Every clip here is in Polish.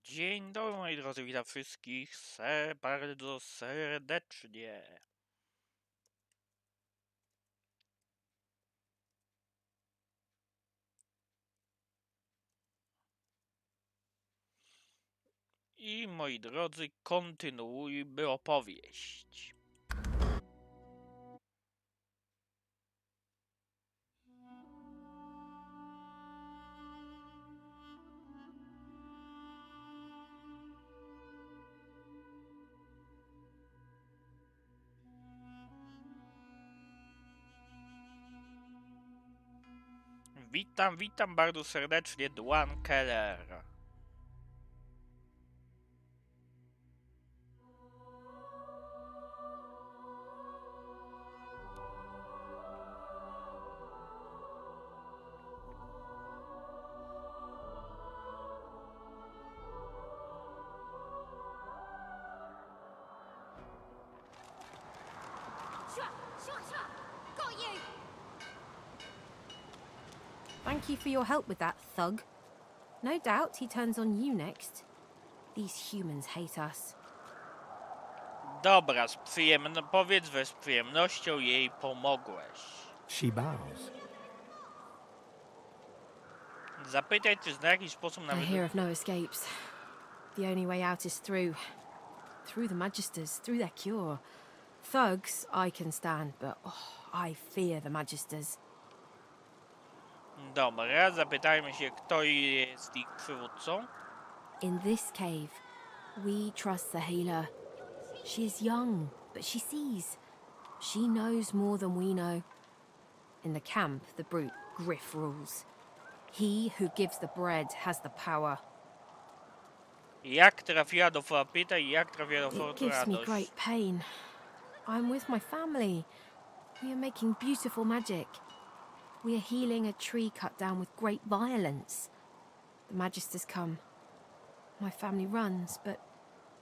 Dzień dobry moi drodzy, witam wszystkich bardzo serdecznie. I moi drodzy, kontynuujmy opowieść. Witam bardzo serdecznie, Dwan Keller. Got you! Thank you for your help with that, thug. No doubt he turns on you next. These humans hate us. Dobra, powiedz, że z przyjemnością jej pomogłeś. She bows. Zapytaj, czy zna jakiś sposób na I hear of no escapes. The only way out is through. Through the Magisters, through their cure. Thugs I can stand, but I fear the Magisters. Dobra, zapytajmy się, kto jest ich przywódcą. In this cave, we trust the healer. She is young, but she sees. She knows more than we know. In the camp, the brute Griff rules. He who gives the bread has the power. Jak trafiła do Forpita i jak trafiła do It Fortu gives me radość? great pain. I'm with my family. We are making beautiful magic. We are healing a tree cut down with great violence. The Magisters come. My family runs, but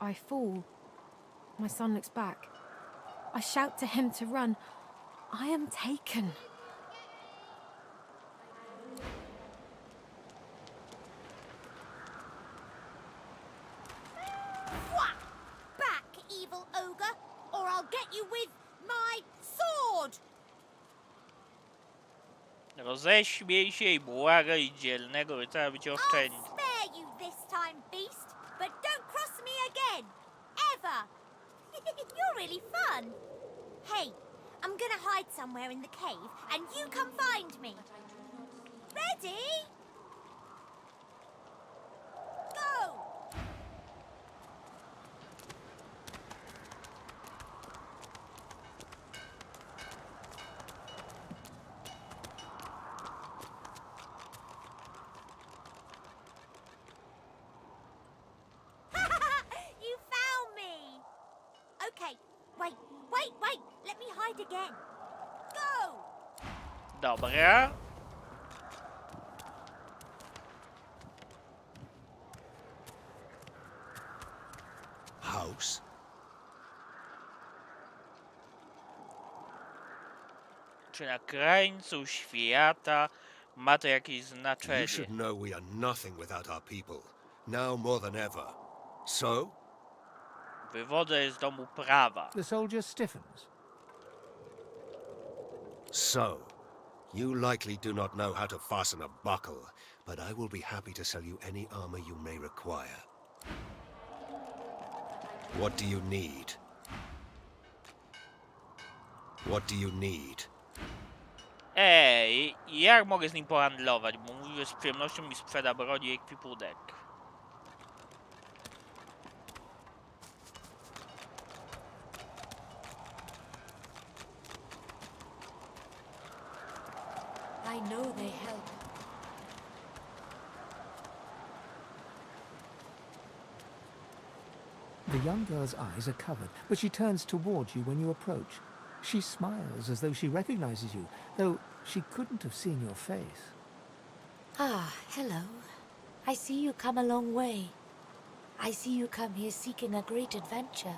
I fall. My son looks back. I shout to him to run. I am taken. Back, evil ogre, or I'll get you with my sword! Roześmiej się i błagaj dzielnego rycerza, by cię I'll oszczędzić. spare you this time, beast, but don't cross me again. Ever. You're really fun. Hey, I'm gonna hide somewhere in the cave, and you come find me. Ready? Go! You found me! Okay, wait. Let me hide again. Go! Dobra. House? Czy na krańcu świata ma to jakieś You znaczenie? should know we are nothing without our people, now more than ever. So, Wywodzę z domu prawa. The soldier stiffens. so, you likely do not know how to fasten a buckle, but I will be happy to sell you any armor you may require. What do you need? What do you need? Ej, jak mogę z nim pohandlować? Bo mówi, że z przyjemnością mi sprzeda broń i ekwipunek. I know they help. The young girl's eyes are covered, but she turns towards you when you approach. She smiles as though she recognizes you, though she couldn't have seen your face. Ah, hello. I see you come a long way. I see you come here seeking a great adventure.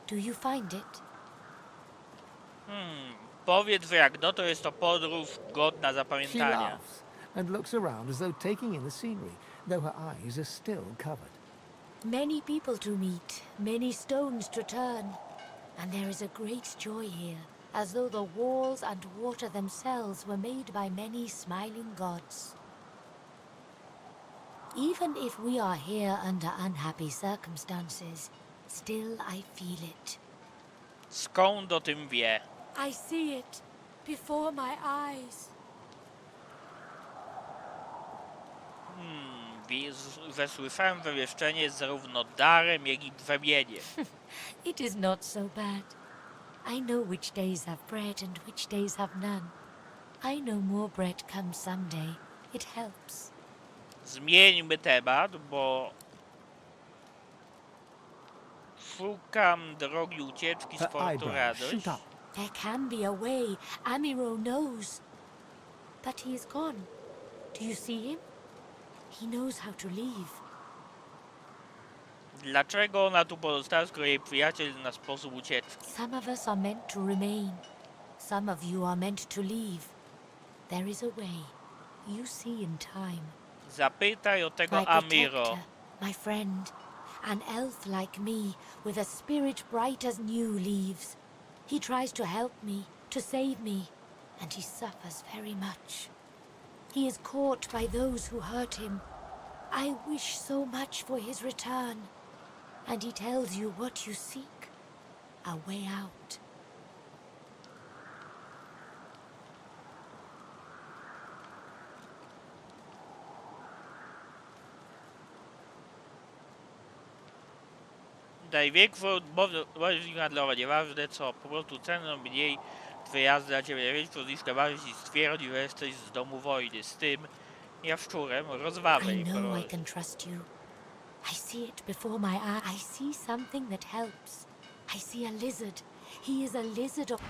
Do you find it? Powiedz, że jak no to jest to podróż godna She zapamiętania. laughs and looks around as though taking in the scenery, though her eyes are still covered. Many people to meet, many stones to turn, and there is a great joy here, as though the walls and water themselves were made by many smiling gods. Even if we are here under unhappy circumstances, still I feel it. Skąd o tym wie? I see it before my eyes. Wesłyszałem wywieszczenie jest zarówno darem, jak i brzemieniem. It is not so bad. I know which days have bread and which days have none. I know more bread comes someday. It helps. Zmieńmy temat, bo szukam drogi ucieczki z Her Fortu eyebrows Radość. shoot up. There can be a way. Amiro knows. But he is gone. Do you see him? He knows how to leave. Dlaczego ona tu pozostała, skoro jej przyjaciel zna sposób ucieczki? Some of us are meant to remain. Some of you are meant to leave. There is a way. You see in time. Zapytaj o tego My Amiro. protector, my friend, an elf like me, with a spirit bright as new leaves. He tries to help me, to save me, and he suffers very much. He is caught by those who hurt him. I wish so much for his return. And he tells you what you seek, a way out. Największą możesz handlować, nieważne co, po prostu ceną mniej wyjazdy dla ciebie największą zniżkę masz, jeśli stwierdzi, że jesteś z domu wojny. Z tym jaszczurem rozmawiaj. I know I can trust you. I see it before my eyes. I see something that helps. I see a lizard. He is a lizard of...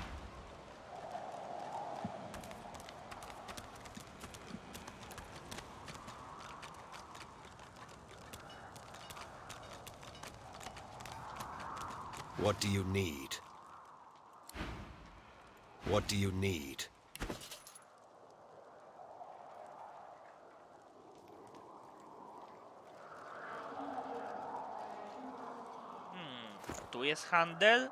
What do you need? What do you need? Tu jest handel.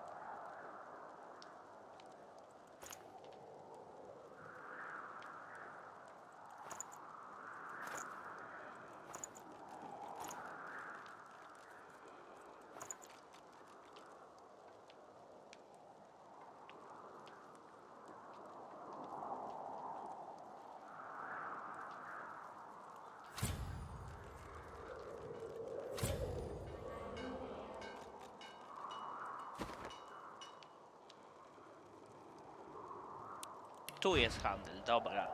Tu jest handel, dobra.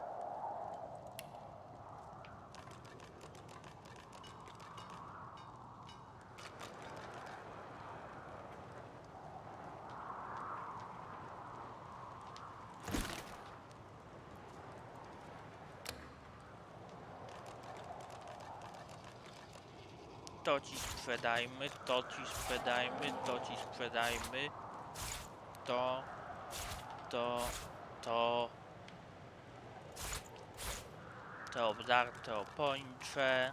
To ci sprzedajmy, to ci sprzedajmy, to ci sprzedajmy. To te obdarte opończe.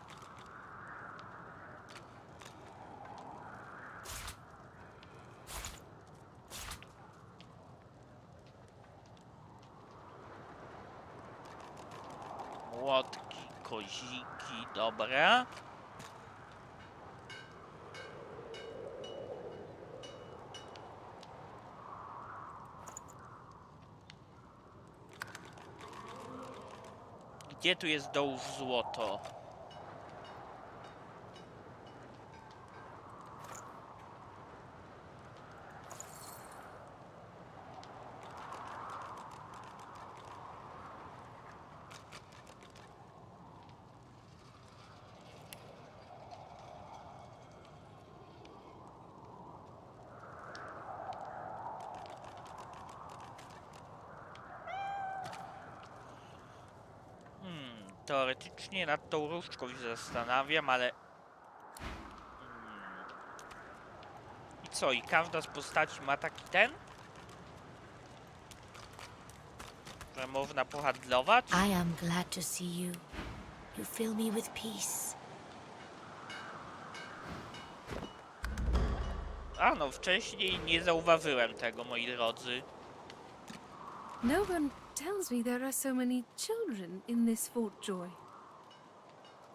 Młotki, koziki, dobra. Gdzie tu jest dołów złoto? Teoretycznie nad tą różdżką się zastanawiam, ale... I co? I każda z postaci ma taki ten? Że można pohandlować? I am glad to see you. You fill me with peace. A no, wcześniej nie zauważyłem tego, moi drodzy. No one tells me there are so many children in this Fort Joy.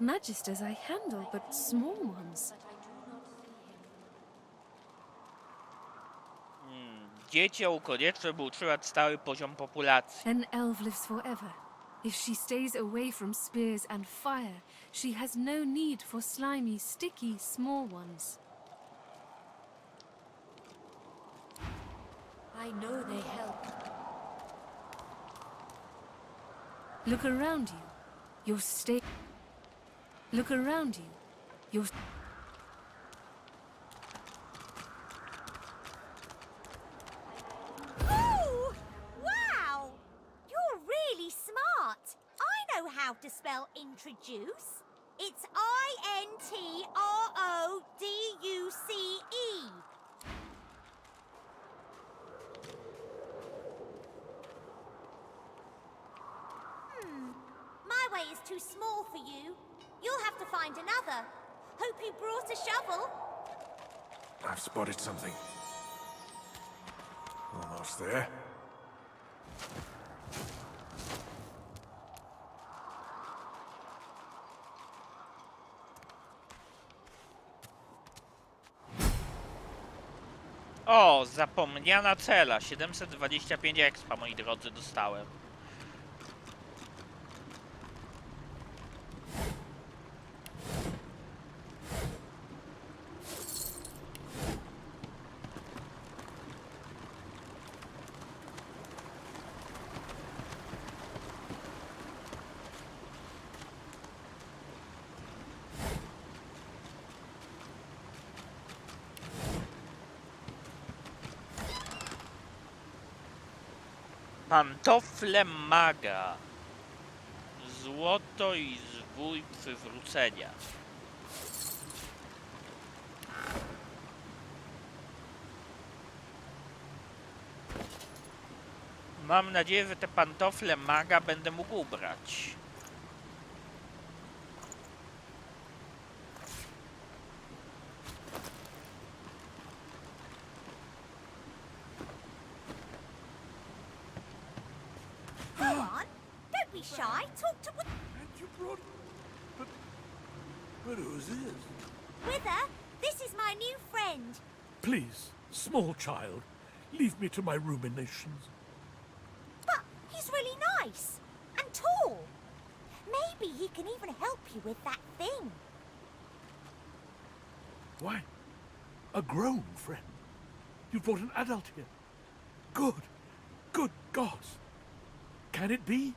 Magisters I handle, but small ones. Dzieciom koniecznie by utrzymać stały poziom populacji. An elf lives forever. If she stays away from spears and fire, she has no need for slimy, sticky, small ones. I know they help. Look around you. Look around you. You're... Ooh! Wow! You're really smart. I know how to spell introduce. It's I-N-T-R-O-D-U-C-E. My way is too small for you. You'll have to find another. Hope you brought a shovel. I've spotted something. Almost there. O, zapomniana cela. 725 expa, moi drodzy, dostałem. Pantofle maga. Złoto i zwój przywrócenia. Mam nadzieję, że te pantofle maga będę mógł ubrać. Go on. Don't be shy. Talk to And you brought... But who's this? Wither. This is my new friend. Please, small child, leave me to my ruminations. But he's really nice. And tall. Maybe he can even help you with that thing. Why? A grown friend? You brought an adult here? Good. Good gods. Can it be?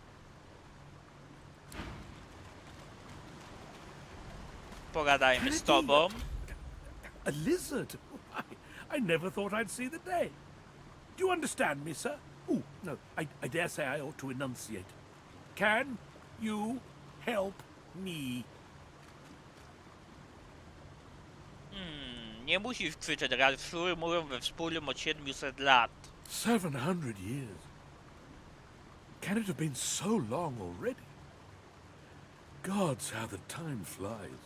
Pogadajmy z tobą. A lizard? I never thought I'd see the day. Do you understand me, sir? Oh, no, I dare say I ought to enunciate. Can you help me? Nie musisz krzyczeć, Ralfszury mówią we wspólnym od 700 lat. 700 years. Can it have been so long already? Gods, how the time flies.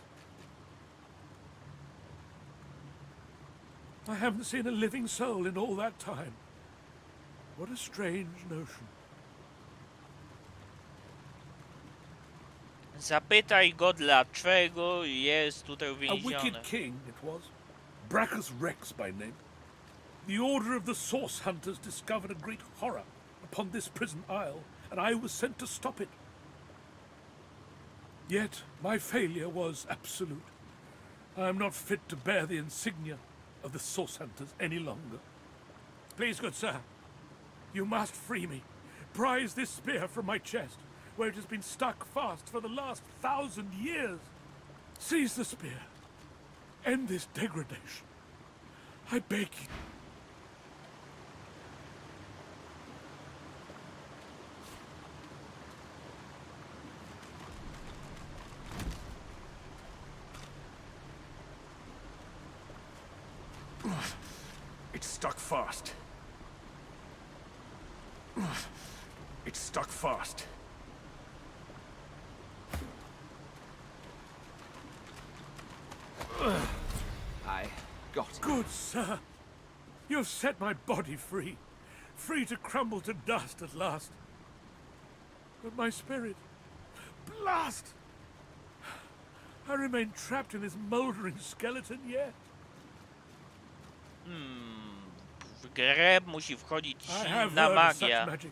I haven't seen a living soul in all that time. What a strange notion. Zapytaj go, dlaczego jest tutaj A uwięziony. wicked king it was. Brachus Rex by name. The order of the Source Hunters discovered a great horror upon this prison isle, and I was sent to stop it. Yet my failure was absolute. I am not fit to bear the insignia of the Source Hunters any longer. Please, good sir, you must free me. Prise this spear from my chest, where it has been stuck fast for the last 1,000 years. Seize the spear. End this degradation. I beg you. It's stuck fast. It's stuck fast. I got it. Good sir, You've set my body free. Free to crumble to dust at last. But my spirit... Blast! I remain trapped in this mouldering skeleton yet. W grę musi wchodzić I have silna heard of such magia. magic,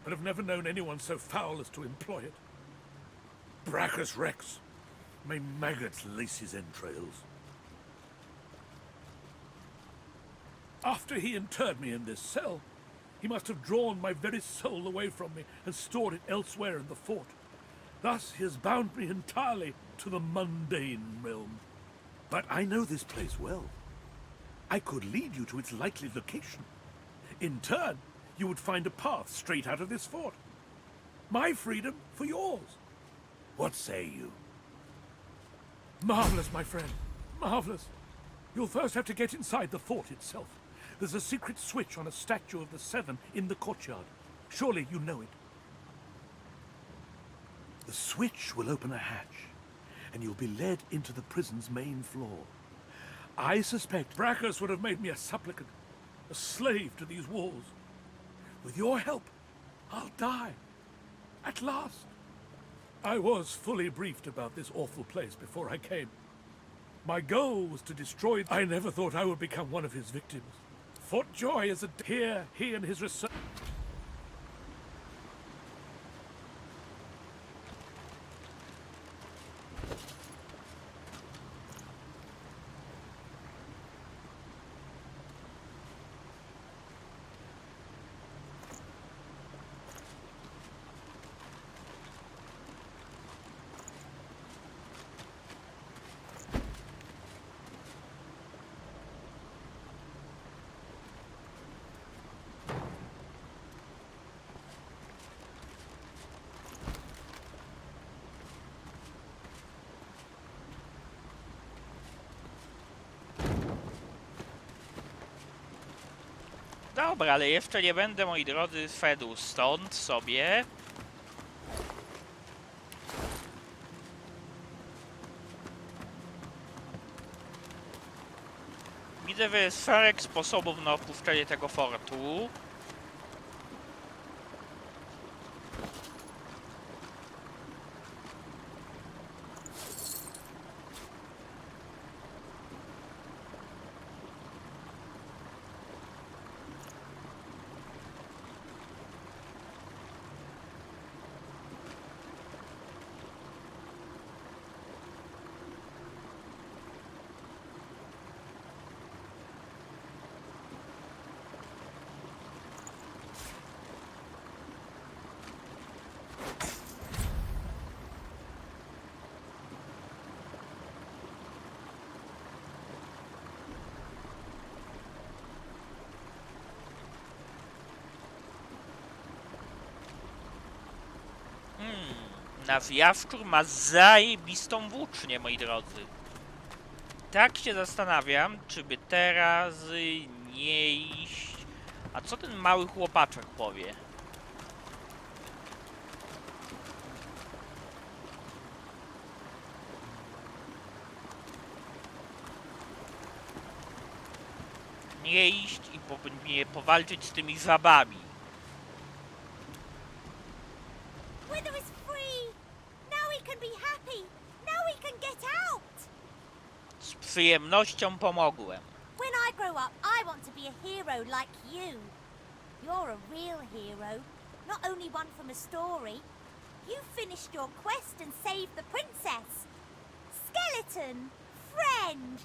but have never known anyone so foul as to employ it. Brachus Rex. May maggots lace his entrails. After he interred me in this cell, he must have drawn my very soul away from me and stored it elsewhere in the fort. Thus he has bound me entirely to the mundane realm. But I know this place well. I could lead you to its likely location. In turn, you would find a path straight out of this fort. My freedom for yours. What say you? Marvelous, my friend. Marvelous. You'll first have to get inside the fort itself. There's a secret switch on a statue of the Seven in the courtyard. Surely you know it. The switch will open a hatch, and you'll be led into the prison's main floor. I suspect Brachus would have made me a supplicant, a slave to these walls. With your help, I'll die. At last. I was fully briefed about this awful place before I came. My goal was to destroy... I never thought I would become one of his victims. Fort Joy is a... Here, he and his research... Dobra, ale jeszcze nie będę, moi drodzy, szedł stąd sobie. Widzę, że jest szereg sposobów na opuszczenie tego fortu. Nasz jaszczur ma zajebistą włócznię, moi drodzy. Tak się zastanawiam, czy by teraz nie iść... A co ten mały chłopaczek powie? Nie iść i nie powalczyć z tymi żabami. Wither is free. Now we can be happy. Now we can get out. Z przyjemnością pomogłem. When I grow up, I want to be a hero like you. You're a real hero, not only one from a story. You finished your quest and saved the princess. Skeleton, friend.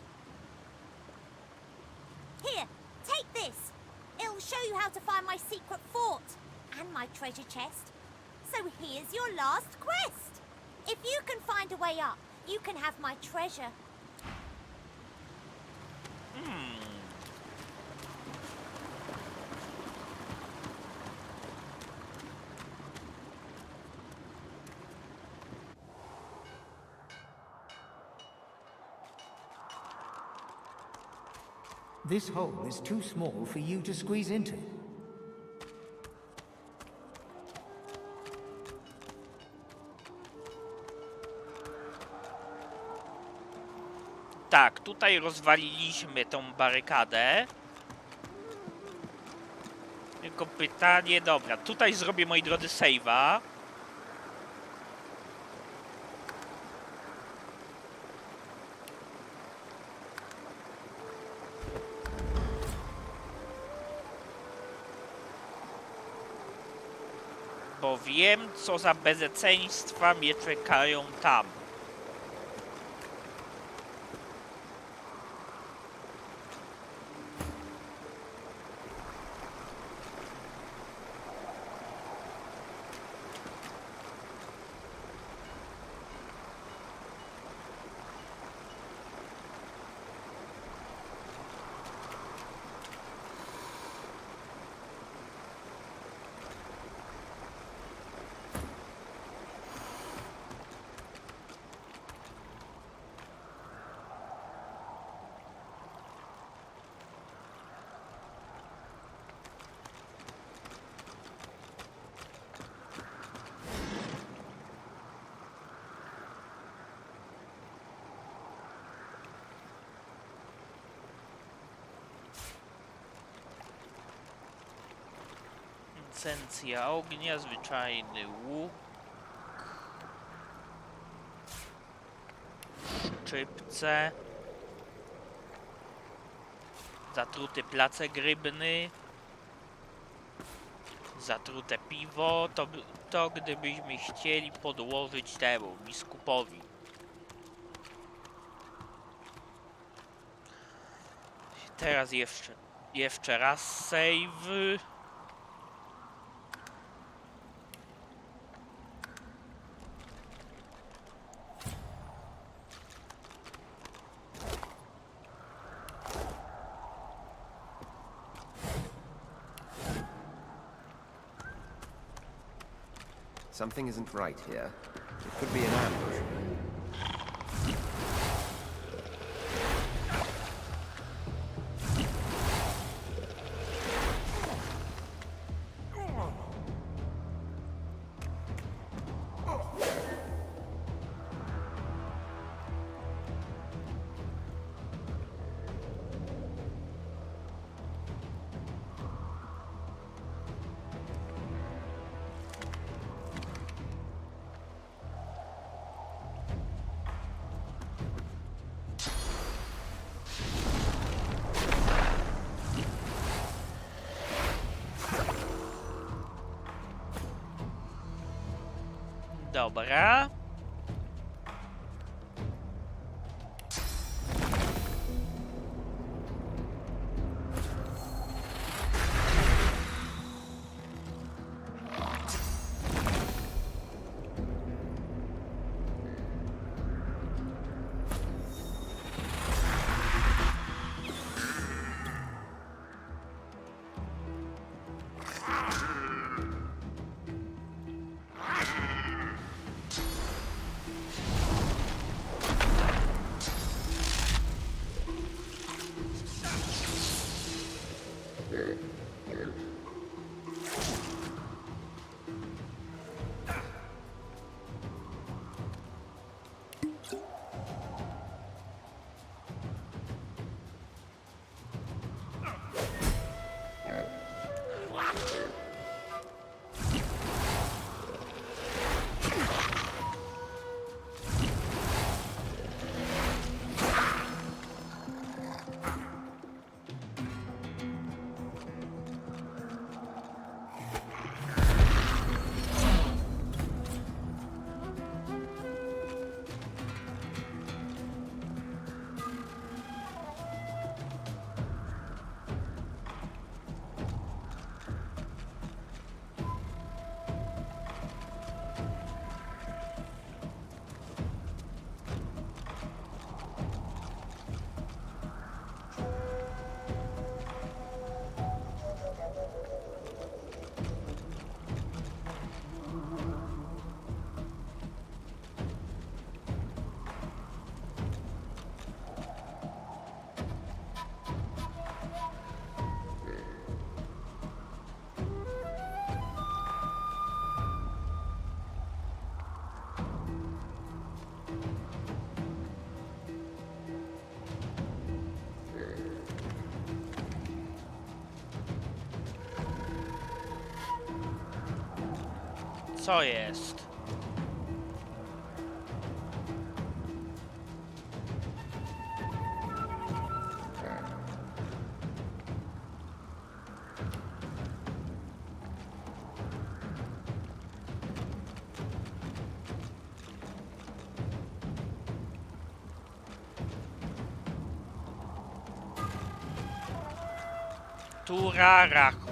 Here, take this. It'll show you how to find my secret fort and my treasure chest. So here's your last quest. If you can find a way up, you can have my treasure. This hole is too small for you to squeeze into. Tak, tutaj rozwaliliśmy tą barykadę. Tylko pytanie, dobra, tutaj zrobię, moi drodzy, save'a. Bo wiem, co za bezeceństwa mnie czekają tam. Esencja ognia, zwyczajny łuk, szczypce, zatruty placek rybny, zatrute piwo, to gdybyśmy chcieli podłożyć temu biskupowi. Teraz jeszcze raz save. Something isn't right here. It could be an ambush. Dobra. Co jest? Turarachus.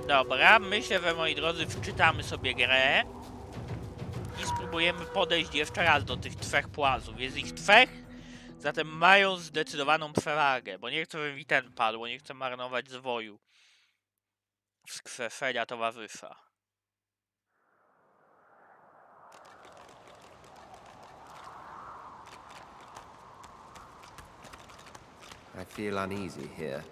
Dobra, myślę, że moi drodzy, wczytamy sobie grę i spróbujemy podejść jeszcze raz do tych trzech płazów. Jest ich trzech, zatem mają zdecydowaną przewagę, bo nie chcę, żeby mi ten padł, bo nie chcę marnować zwoju wskrzeszenia towarzysza. I feel uneasy here.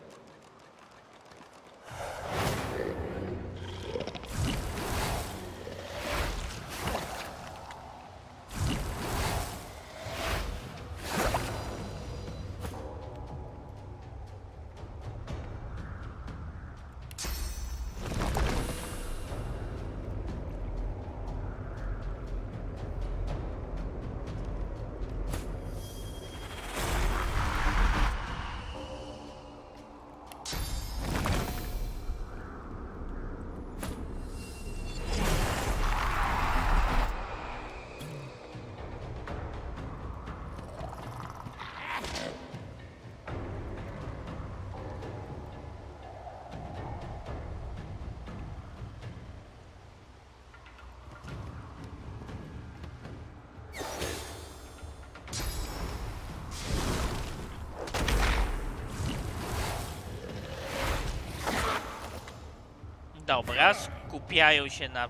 Dobra, skupiają się na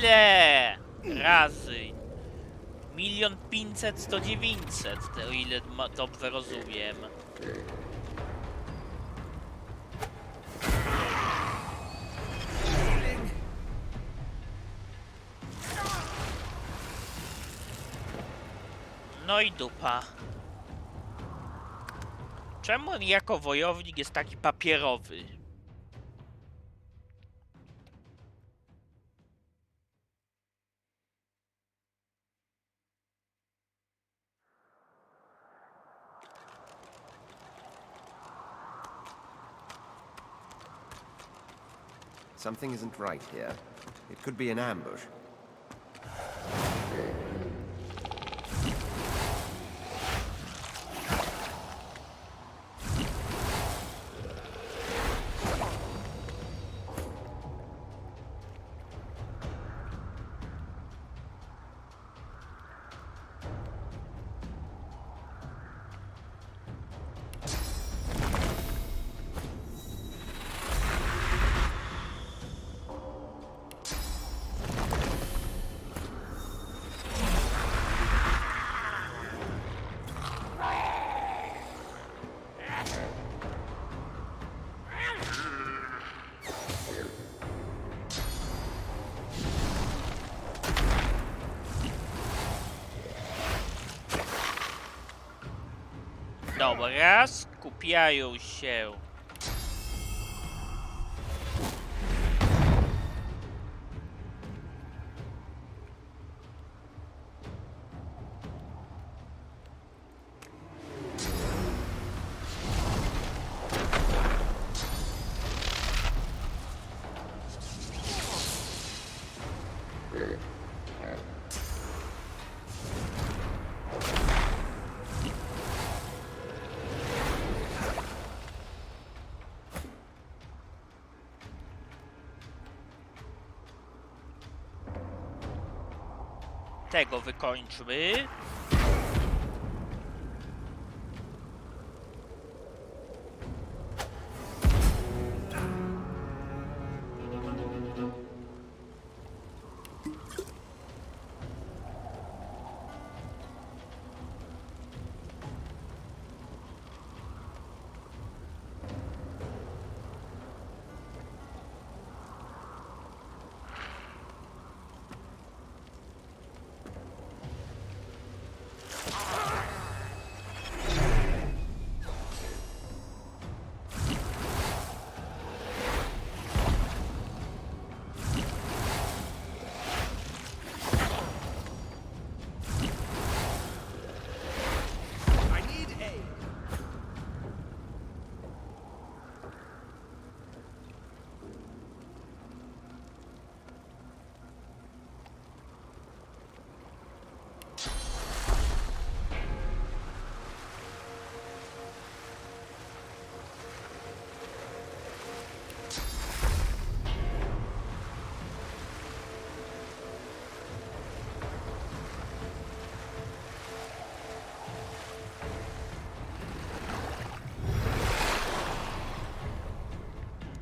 ile razy? 1 500 000 to 900, o ile dobrze rozumiem. No i dupa. Czemu on jako wojownik jest taki papierowy? Something isn't right here. It could be an ambush. Dobra, skupiają się. Tego wykończmy.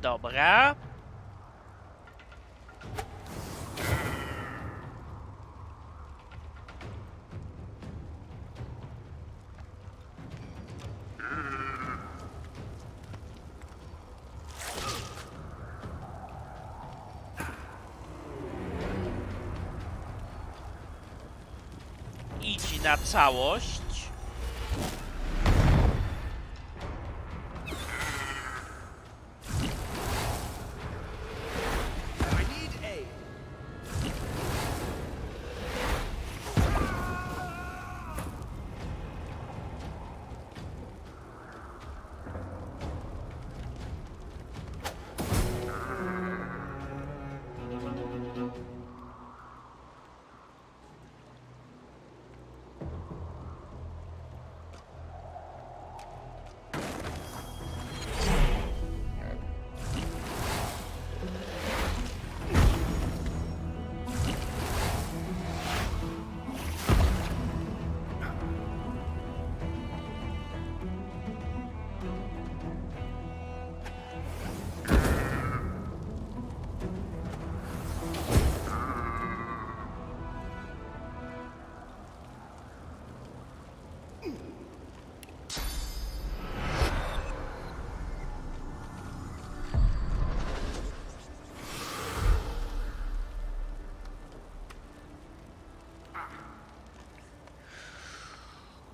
Dobra. Idź na całość.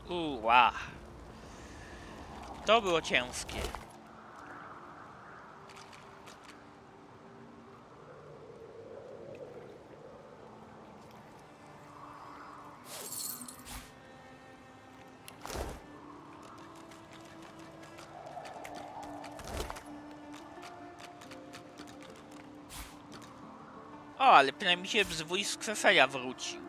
Uła. To było ciężkie. O, ale przynajmniej się zwój z krzesela wrócił.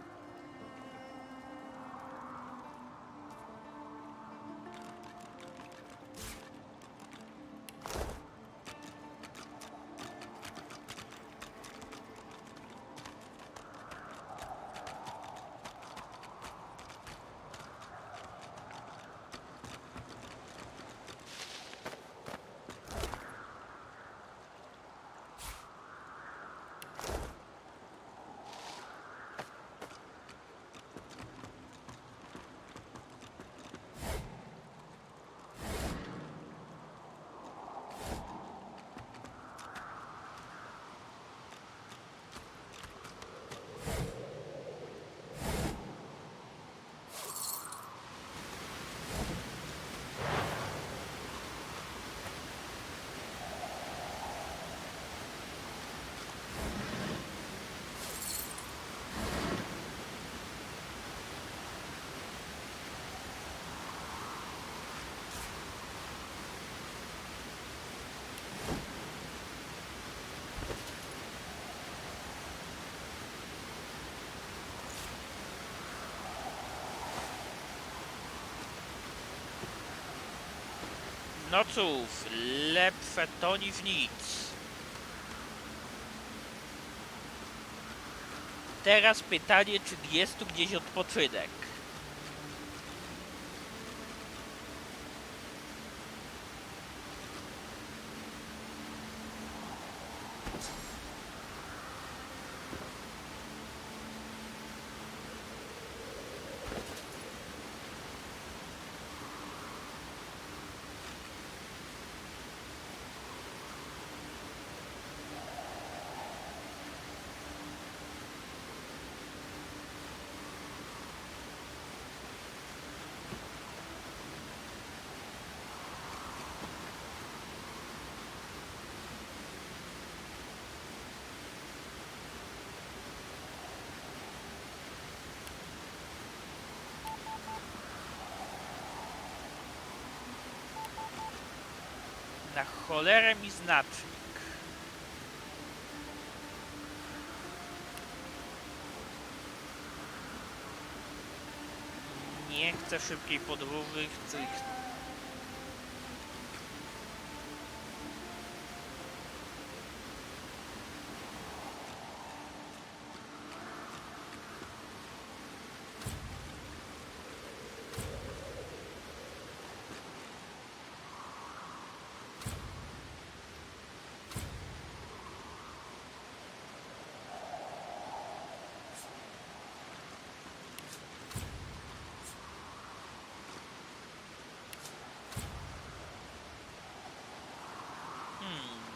No cóż, lepsze to niż nic. Teraz pytanie, czy jest tu gdzieś odpoczynek? Na cholerę mi znacznik. Nie chcę szybkiej podróży, chcę...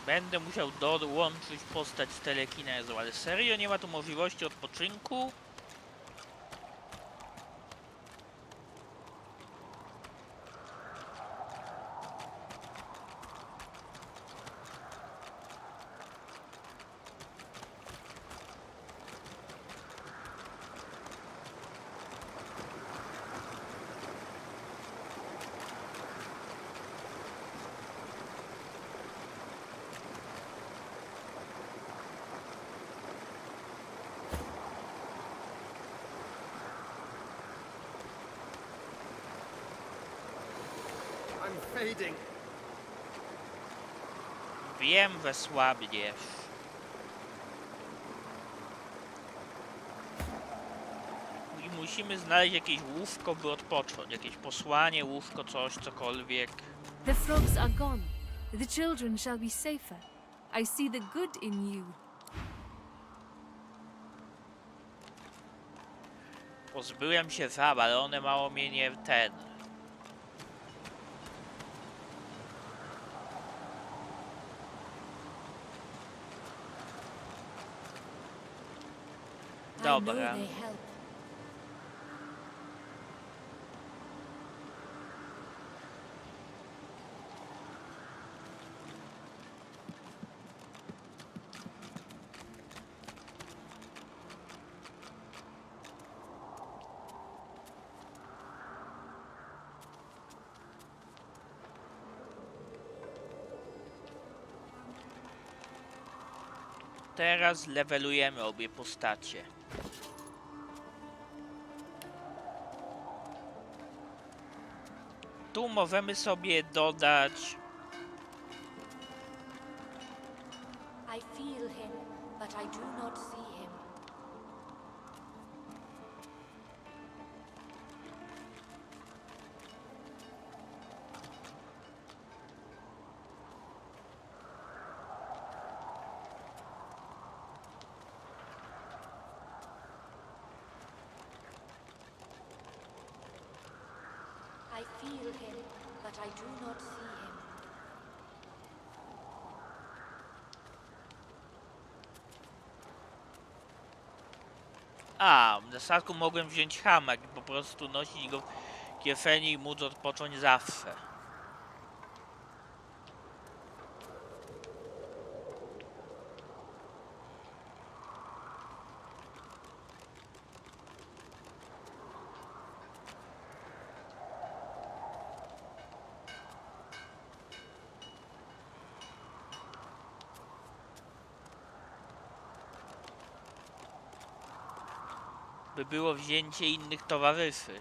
Będę musiał dołączyć postać z telekinezu, ale serio nie ma tu możliwości odpoczynku? I'm fading. Wiem, że słabniesz. I musimy znaleźć jakieś łóżko, by odpocząć. Jakieś posłanie, łóżko, coś, cokolwiek. The frogs are gone. The children shall be safer. I see the good in you. Pozbyłem się żab, ale one mało mnie nie ten. I know Dobra. they help. Teraz levelujemy obie postacie. Tu możemy sobie dodać I feel him, but I do not see him. I feel him, but I do not see him. A, w dodatku mogłem wziąć hamak i po prostu nosić go w kieszeni i móc odpocząć zawsze. By było wzięcie innych towarzyszy.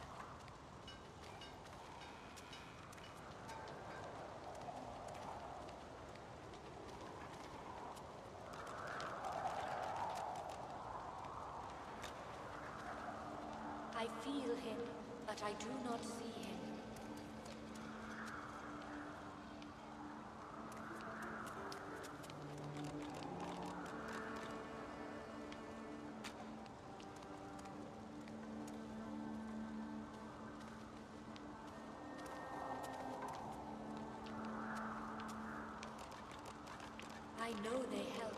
I feel him, but I do not see him. I know they help.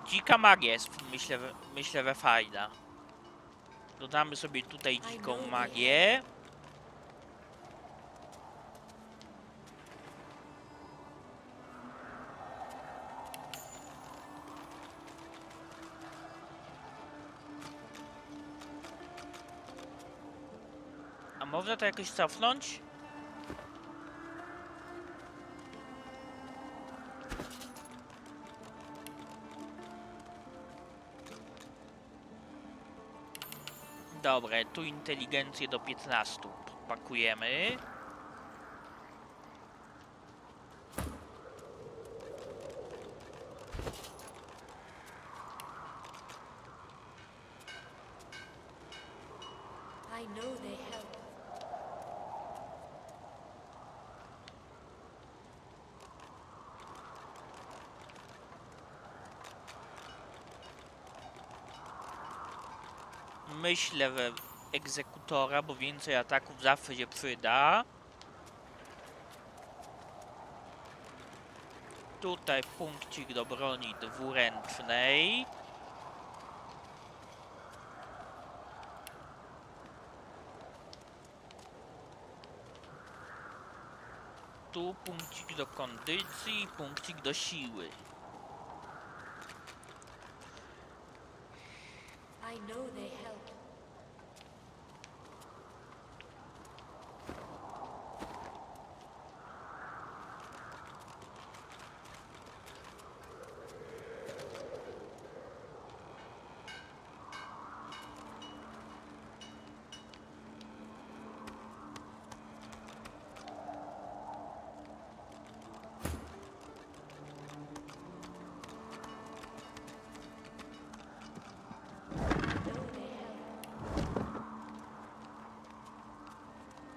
Dzika magia jest, myślę, że fajna. Dodamy sobie tutaj dziką magię. A można to jakoś cofnąć? Dobra, tu inteligencję do 15 pakujemy. I know they help. Myślę, że egzekutora, bo więcej ataków zawsze się przyda. Tutaj punkcik do broni dwuręcznej. Tu punkcik do kondycji, punkcik do siły. I know they help.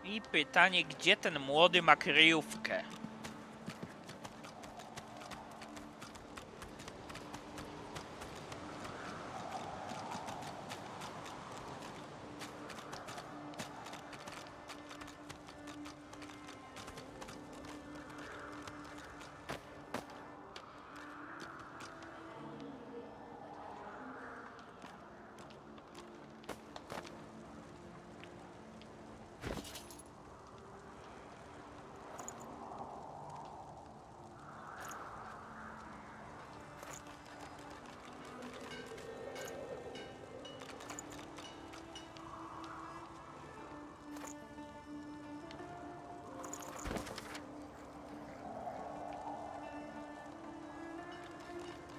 I pytanie, gdzie ten młody ma kryjówkę?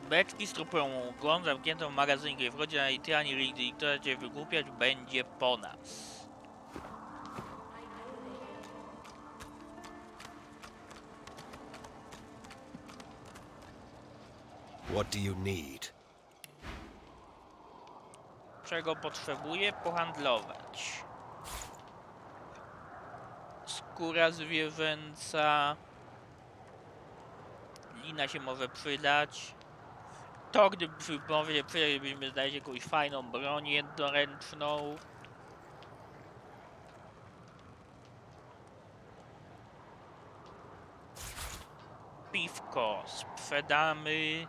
Beczki strupują gon zamkniętą w magazynie, gdy wchodzi na ty ani nigdy i kto cię wygłupiać będzie po nas. What do you need? Czego potrzebuję? Pohandlować. Skóra zwierzęca. Lina się może przydać. To, gdy może się przydać, gdybyśmy znaleźli jakąś fajną broń jednoręczną. Piwko sprzedamy.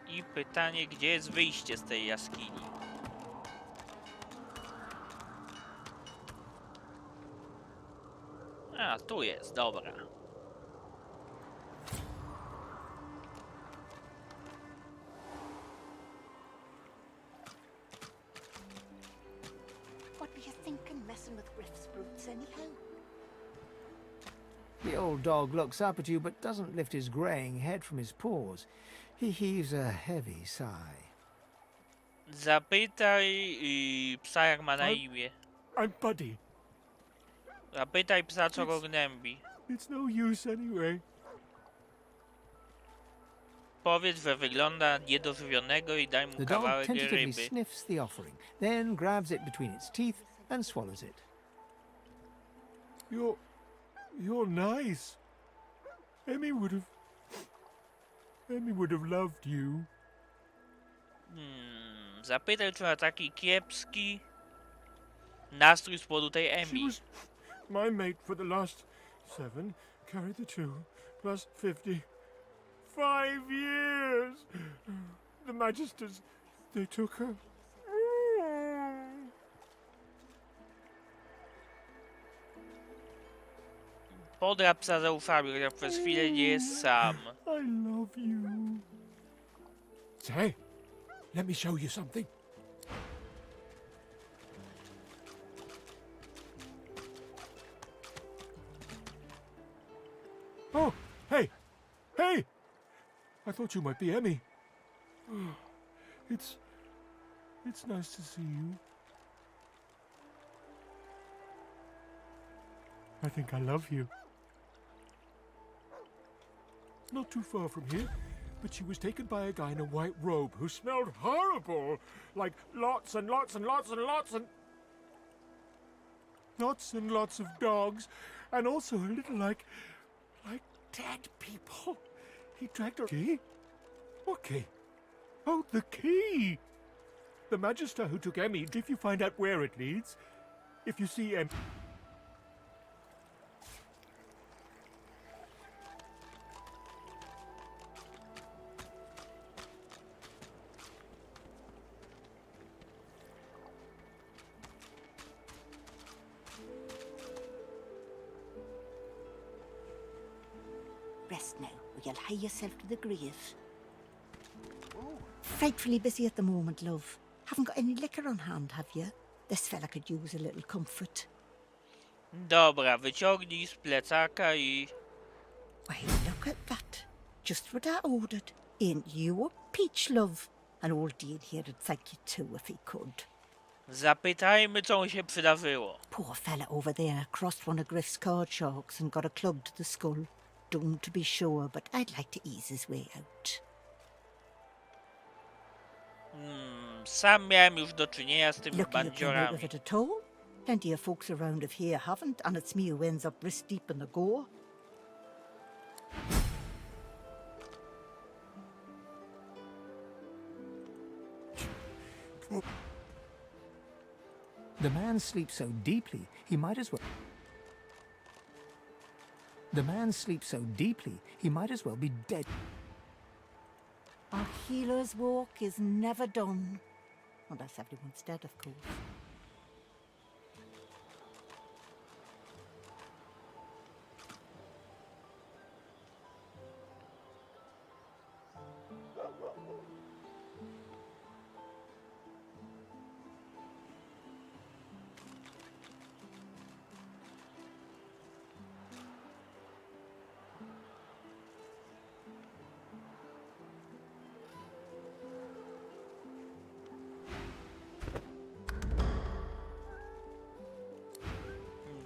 I pytanie, gdzie jest wyjście z tej jaskini? A, tu jest, dobra. What were you thinking, messing with Griff's brutes anyhow? The old dog looks up at you but doesn't lift his greying head from his paws. He heaves a heavy sigh. Zapytaj psa, jak ma na imię. I'm Buddy. Zapytaj psa, co go gnębi. It's no use anyway. Powiedz, że wygląda niedożywionego i daj mu The dog kawałek tentatively ryby. sniffs the offering, then grabs it between its teeth and swallows it. You're nice. Emmy would have loved you. Zapytaj, czy ma taki kiepski nastrój z powodu tej She Emmy. was my mate for the last 7, carry the 2, plus 50. 5 years! The Magisters, they took her. Podrap psa zaufami, chociaż przez chwilę nie jest sam. I love you. Say, let me show you something. Oh, hey! Hey! I thought you might be Emmy. It's nice to see you. I think I love you. Not too far from here, but she was taken by a guy in a white robe who smelled horrible. Like lots and lots and lots and lots and... Lots and lots of dogs, and also a little like dead people. He dragged her... Key? What key? Oh, the key! The Magister who took Emmy, if you find out where it leads, if you see Emmy... Rest now, or you'll hie yourself to the grave. Frightfully busy at the moment, love. Haven't got any liquor on hand, have you? This fella could use a little comfort. Dobra, wyciągnij z plecaka i... Why, look at that. Just what I ordered. Ain't you a peach, love? An old Dean here'd thank you too if he could. Zapytajmy, co mu się przydarzyło. Poor fella over there crossed one of Griff's card sharks and got a club to the skull. Doomed to be sure, but I'd like to ease his way out. Sam miałem już do czynienia z tymi Lucky you came out bandziorami. of it at all. Plenty of folks around of here haven't, and it's me who ends up wrist deep in the gore. The man sleeps so deeply, he might as well... The man sleeps so deeply, he might as well be dead. Our healer's walk is never done. Unless everyone's dead, of course.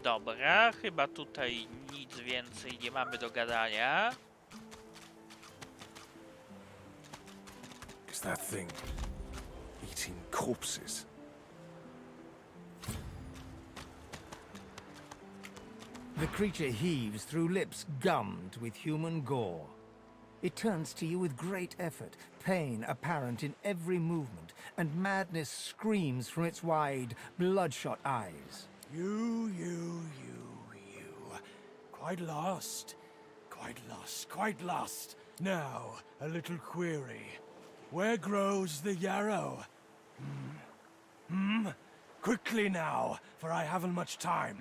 Dobra, chyba tutaj nic więcej nie mamy do gadania. Is that thing eating corpses? The creature heaves through lips gummed with human gore. It turns to you with great effort, pain apparent in every movement, and madness screams from its wide, bloodshot eyes. You. Quite lost. Quite lost. Now, a little query. Where grows the yarrow? Quickly now, for I haven't much time.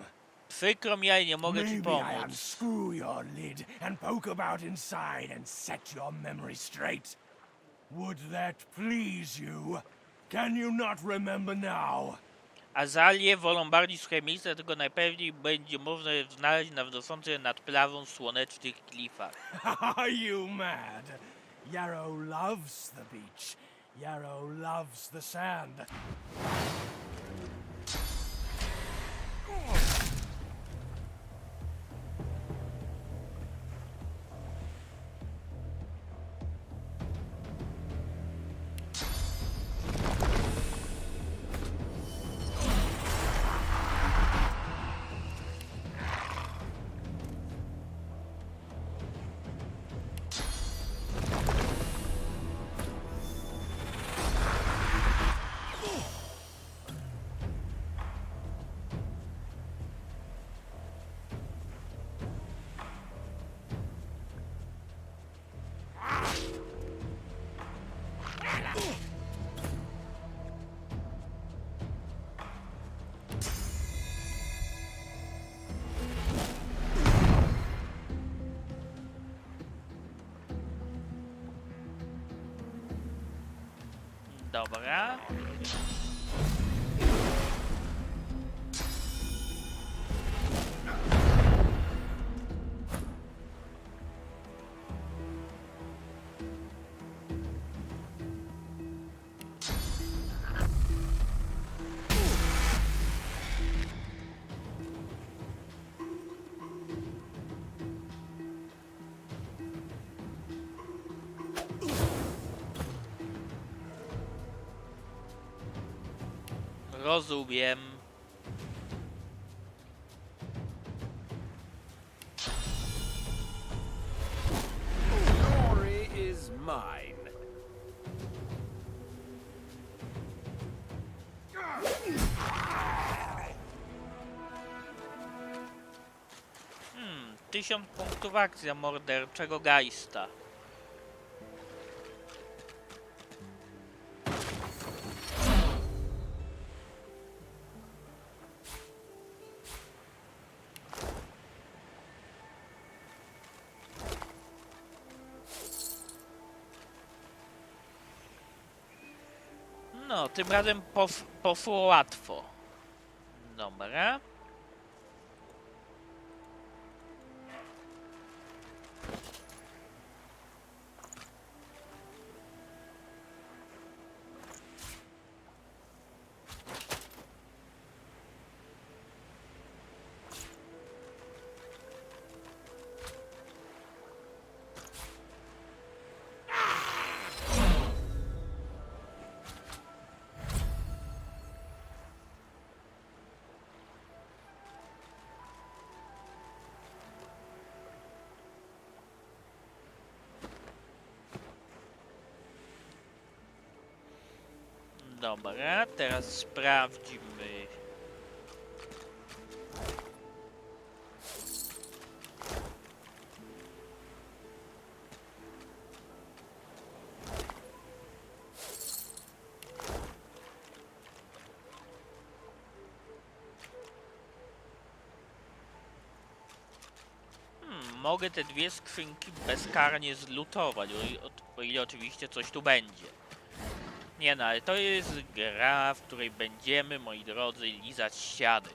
Przykro mi, ale nie mogę ci Maybe I pomóc. unscrew your lid and poke about inside and set your memory straight. Would that please you? Can you not remember now? Azalie wolą bardziej suche miejsca, tylko najpewniej będzie można je znaleźć na wznoszących nad plawą słonecznych klifach. Are you mad? Yarrow loves the beach. Yarrow loves the sand. Dobra. Rozumiem. Glory is mine. Hmm, 1000 punktów akcja morderczego geista. No, tym razem poszło łatwo. Dobra. Dobra, teraz sprawdźmy. Mogę te dwie skrzynki bezkarnie zlutować, o ile oczywiście coś tu będzie. Nie no, ale to jest gra, w której będziemy, moi drodzy, lizać ściany.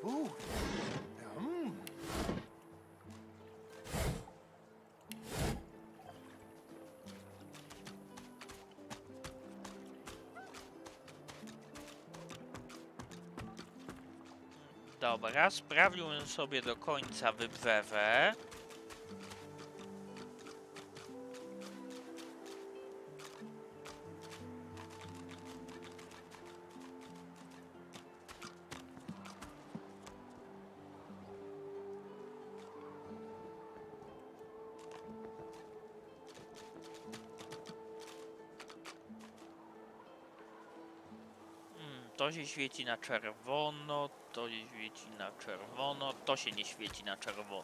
Ooh. Dobra, sprawdziłbym sobie do końca wybrzewę. To się świeci na czerwono, to się świeci na czerwono, to się nie świeci na czerwono.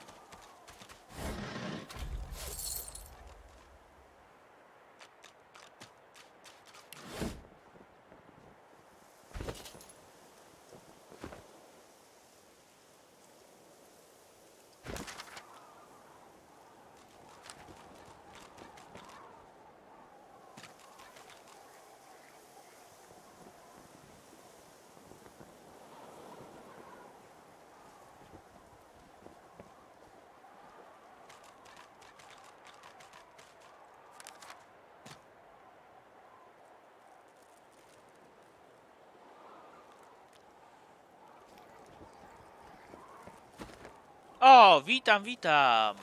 O, witam, witam.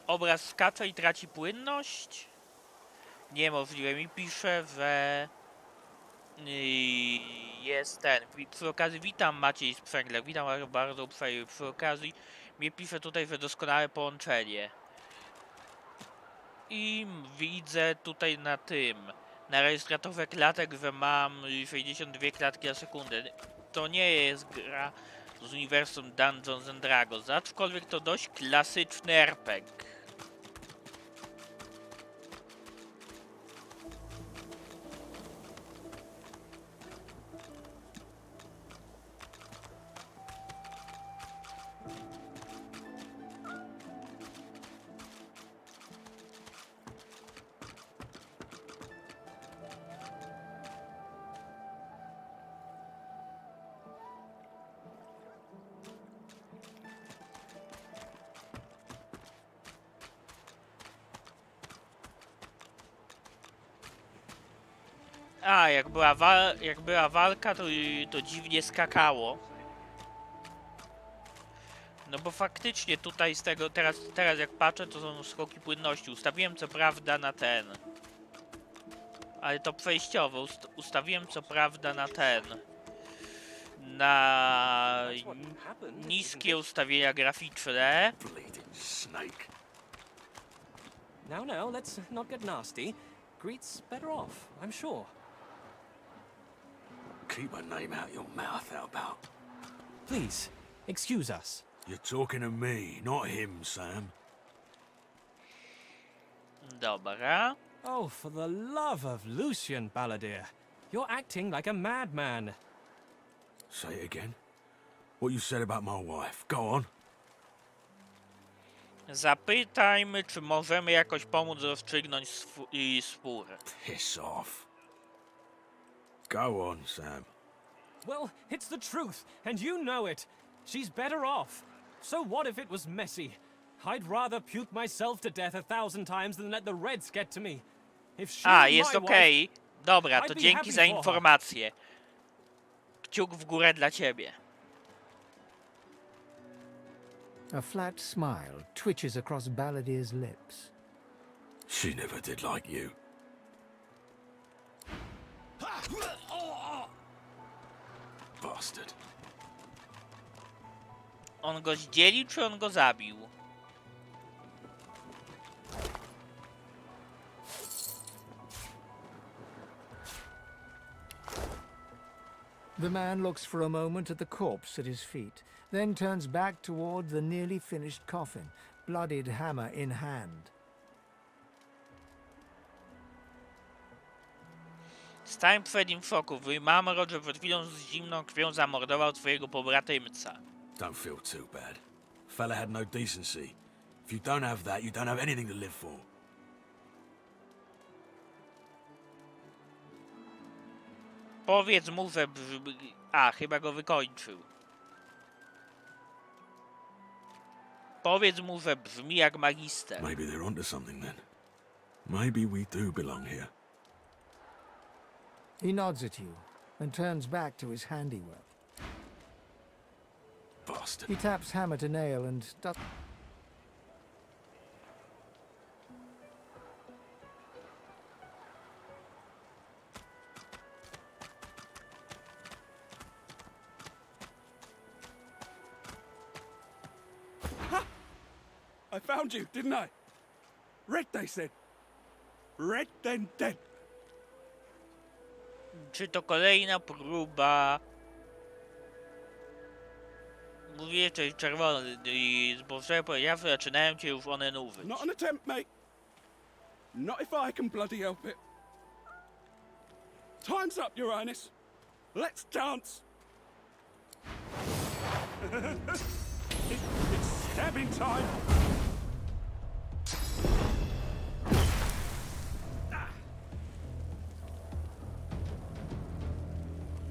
Obraz skacze i traci płynność? Niemożliwe, mi pisze, że jest ten. Przy okazji witam Maciej Sprzęgler, witam bardzo uprzejmie. Przy okazji mnie pisze tutaj, że doskonałe połączenie. I widzę tutaj na rejestratorze klatek, że mam 62 klatki na sekundę. To nie jest gra z uniwersum Dungeons and Dragons, aczkolwiek to dość klasyczny RPG. A, jak była walka, to dziwnie skakało. No bo faktycznie tutaj z tego, teraz jak patrzę, to są skoki płynności. Ustawiłem co prawda na ten. Ale to przejściowo. Ustawiłem co prawda na ten. Na niskie ustawienia graficzne. Now, let's not get nasty. Greet's better off, I'm sure. Keep my name out your mouth, how about? Please, excuse us. You're talking to me, not him, Sam. Dobra. Oh, for the love of Lucian, Balladeer. You're acting like a madman. Say it again. What you said about my wife. Go on. Zapytajmy, czy możemy jakoś pomóc rozstrzygnąć spór. Piss off. Go on, Sam. Well, it's the truth, and you know it. She's better off. So what if it was messy? I'd rather puke myself to death 1,000 times than let the Reds get to me. If she A, was jest my okej. Dobra, I'd to be dzięki happy za for her. informację. Kciuk w górę dla ciebie. A flat smile twitches across Balladier's lips. She never did like you. Bastard. On go zdzielił, czy on go zabił? The man looks for a moment at the corpse at his feet, then turns back toward the nearly finished coffin, bloodied hammer in hand. Stałem w twoim szoku. Wymamro, że przed chwilą z zimną krwią zamordował twojego pobratymca. Don't feel too bad. Fella had no decency. If you don't have that, you don't have anything to live for. Powiedz mu, że A, chyba go wykończył. Powiedz mu, że brzmi jak magister. Maybe they're onto something then. Maybe we do belong here. He nods at you and turns back to his handiwork. Bastard. He taps hammer to nail and does... I found you, didn't I? Red, they said. Red, then dead. Czy to kolejna próba... Mówię, że czerwony i zboże powiedziawszy, zaczynają cię już one nużyć. Not an attempt, mate. Not if I can bloody help it. Time's up, Your Highness. Let's dance. It's stabbing time.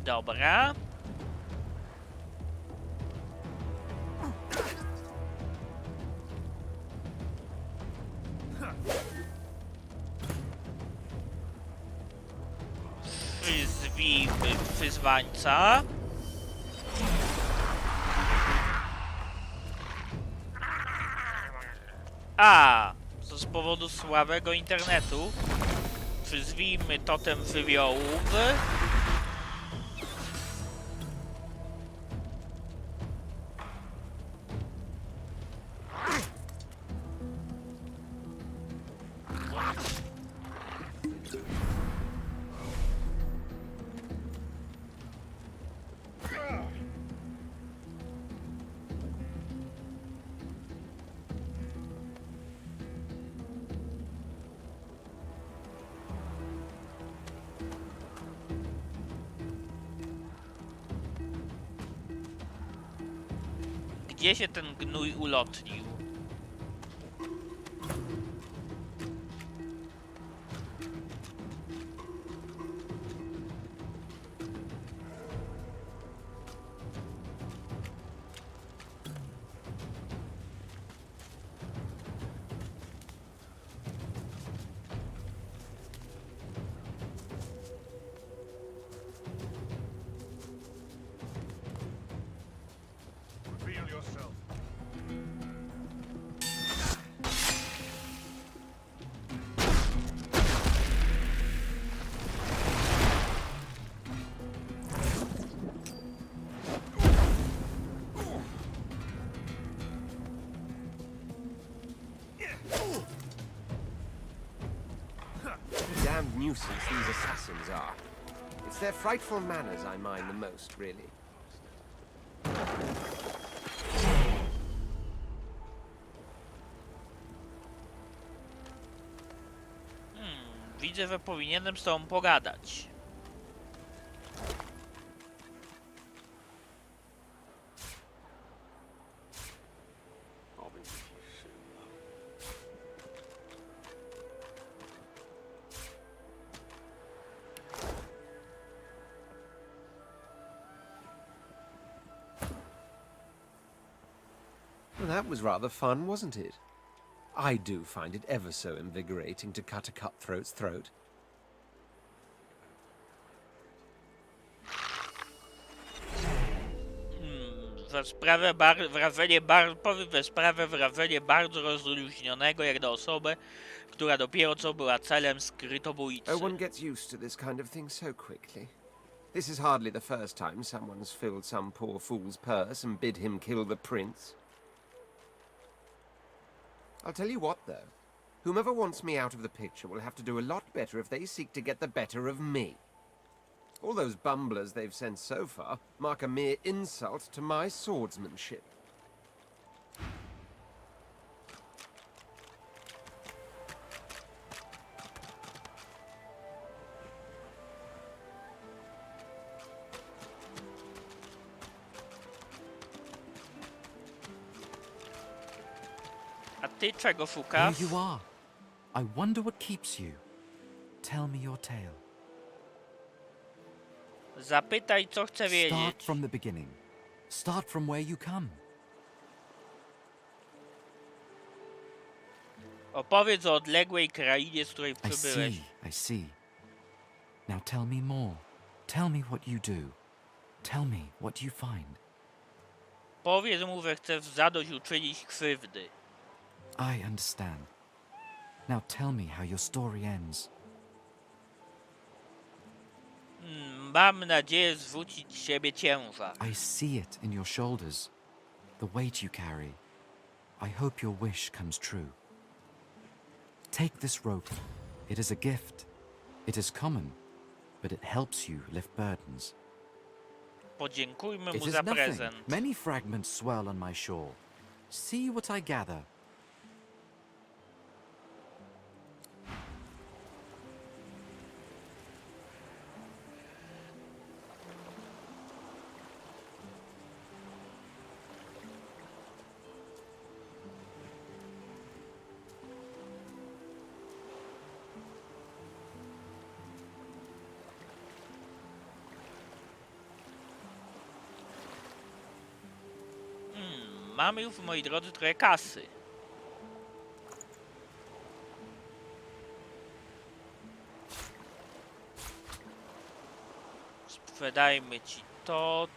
Dobra. Przyzwijmy przyzwańca. A, to z powodu słabego internetu. Przyzwijmy totem żywiołów. Gdzie się ten gnój ulotnił? Reveal yourself. Damned nuisance these assassins are. It's their frightful manners I mind the most, really. Widzę, że powinienem z tobą pogadać. Well, that was rather fun, wasn't it? I do find it ever so invigorating to cut a cutthroat's throat. Wrażenie bardzo rozluźnionego jak na osobę, która dopiero co była celem skrytobójcy. Oh, one gets used to this kind of thing so quickly. This is hardly the first time someone's filled some poor fool's purse and bid him kill the prince. I'll tell you what, though. Whomever wants me out of the picture will have to do a lot better if they seek to get the better of me. All those bumblers they've sent so far mark a mere insult to my swordsmanship. A ty czego Here szukasz? you are. I wonder what keeps you. Tell me your tale. Zapytaj, co chce Start wiedzieć. from the beginning. Start from where you come. Opowiedz o odległej krainie, z której I przybyłeś. I see. Now tell me more. Tell me what you do. Tell me what you find. Powiedz mu, że chcesz zadośćuczynić krzywdy. I understand. Now tell me how your story ends. Mam nadzieję zwrócić z siebie ciężar. I see it in your shoulders. The weight you carry. I hope your wish comes true. Take this rope. It is a gift. It is common, but it helps you lift burdens. Podziękujmy It mu is za nothing. prezent. Many fragments swirl on my shore. See what I gather. Mamy już, moi drodzy, trochę kasy. Sprzedajmy ci to.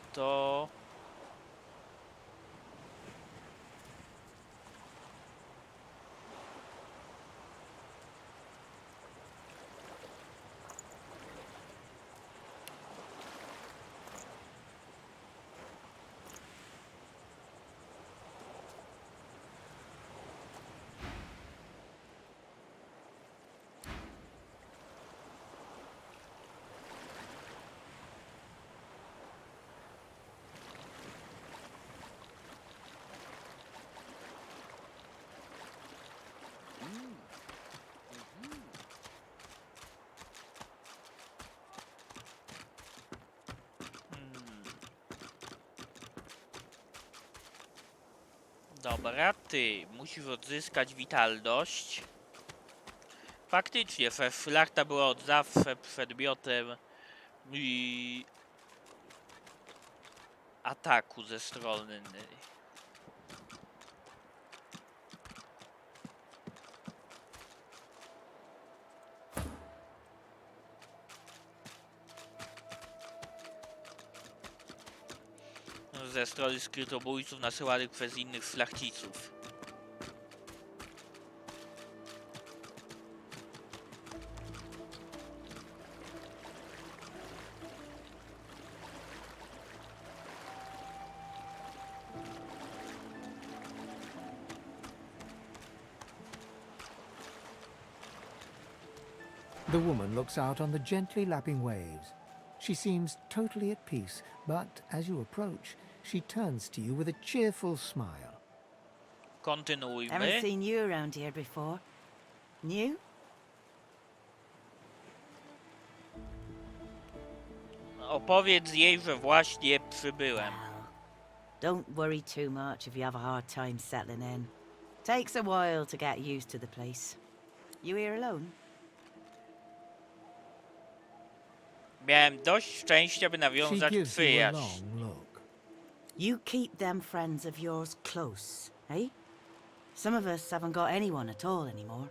Dobra, ty musisz odzyskać witalność. Faktycznie, szlachta była od zawsze przedmiotem ataku ze strony. Ze strony skrytobójców nasyłanych przez innych szlachciców. The woman looks out on the gently lapping waves. She seems totally at peace, but as you approach, she turns to you with a cheerful smile. Kontynuujmy. Haven't seen you around here before. New? Opowiedz jej, że właśnie przybyłem. Don't worry too much if you have a hard time settling in. Takes a while to get used to the place. You here alone? Miałem dość szczęścia, by She nawiązać gives you a przyjaźń. long look. You keep them friends of yours close, eh? Some of us haven't got anyone at all anymore.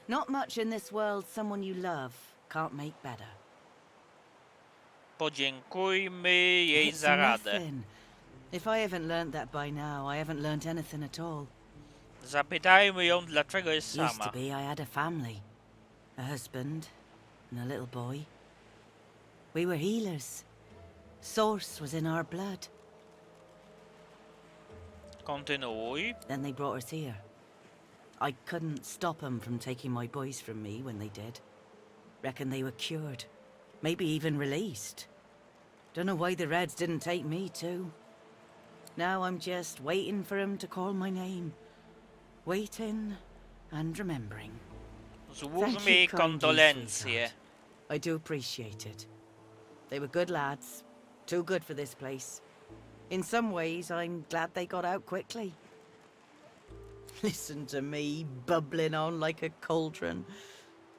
Not much in this world someone you love can't make better. Podziękujmy jej It's za radę. nothing. If I haven't learned that by now, I haven't learned anything at all. Zapytajmy ją, dlaczego jest Used to sama. be I had a family, a husband, and a little boy. We were healers. Source was in our blood. Kontynuuj. Then they brought us here. I couldn't stop them from taking my boys from me when they did. Reckon they were cured. Maybe even released. Don't know why the Reds didn't take me too. Now I'm just waiting for him to call my name. Waiting and remembering. Złóżmy jej kondolencje. I do appreciate it. They were good lads. Too good for this place. In some ways, I'm glad they got out quickly. Listen to me, bubbling on like a cauldron.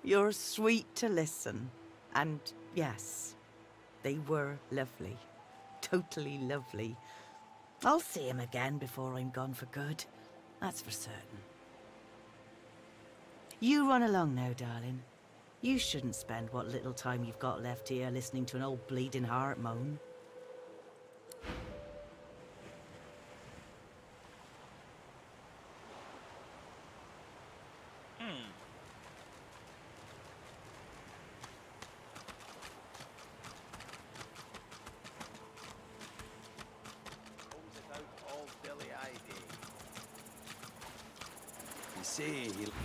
You're sweet to listen. And yes, they were lovely. Totally lovely. I'll see him again before I'm gone for good. That's for certain. You run along now, darling. You shouldn't spend what little time you've got left here listening to an old bleeding heart moan.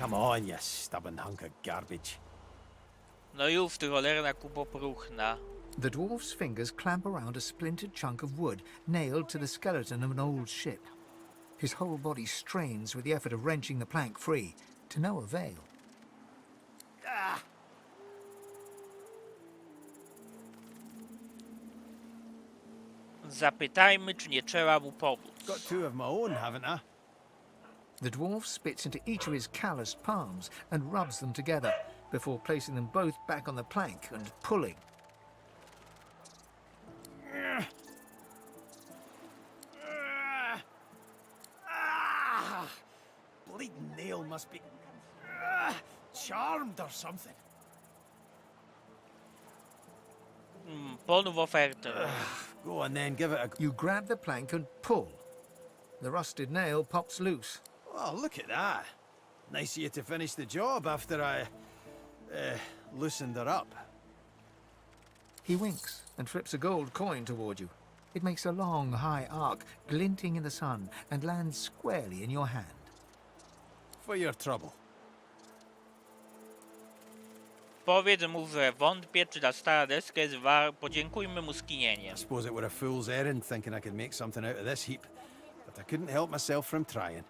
Come on, you stubborn hunk of garbage. No już, ty cholerna kubopruchna. The dwarf's fingers clamp around a splintered chunk of wood nailed to the skeleton of an old ship. His whole body strains with the effort of wrenching the plank free, to no avail. Zapytajmy, czy nie trzeba mu pomóc. Got two of my own, haven't I? The dwarf spits into each of his calloused palms and rubs them together before placing them both back on the plank and pulling. Bleeding nail must be charmed or something. Ponów ofertę. Go on then, give it a... You grab the plank and pull. The rusted nail pops loose. Oh, look at that. Nice of you to finish the job after I... loosened her up. He winks and flips a gold coin toward you. It makes a long, high arc, glinting in the sun, and lands squarely in your hand. For your trouble. Powiedz mu, że wątpię, czy ta stara deska jest Podziękujmy mu skinieniem. I suppose it were a fool's errand thinking I could make something out of this heap, but I couldn't help myself from trying.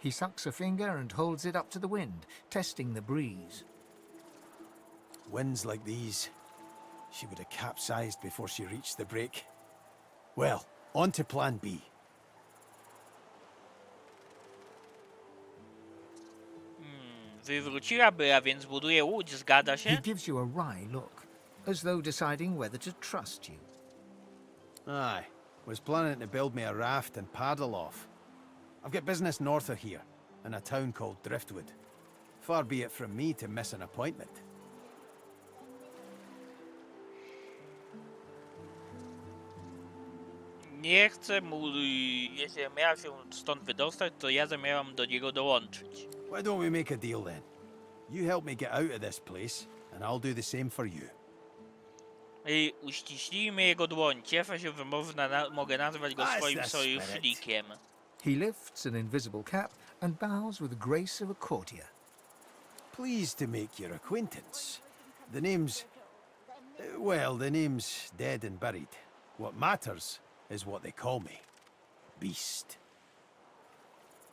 He sucks a finger and holds it up to the wind, testing the breeze. Winds like these, she would have capsized before she reached the break. Well, on to plan B. Wywróciłaby, a więc buduje łódź, zgadza He się? gives you a wry look, as though deciding whether to trust you. Aye, was planning to build me a raft and paddle off. I've got business north of here, in a town called Driftwood. Far be it from me to miss an appointment. Nie chcę mu, jeśli miał się stąd wydostać, to ja zamierzam do niego dołączyć. Why don't we make a deal then? You help me get out of this place, and I'll do the same for you. I uściślimy jego dłoń. Cieszę się, że mogę nazwać go swoim sojusznikiem. He lifts an invisible cap and bows with the grace of a courtier. Pleased to make your acquaintance. The name's... well, the name's dead and buried. What matters is what they call me. Beast.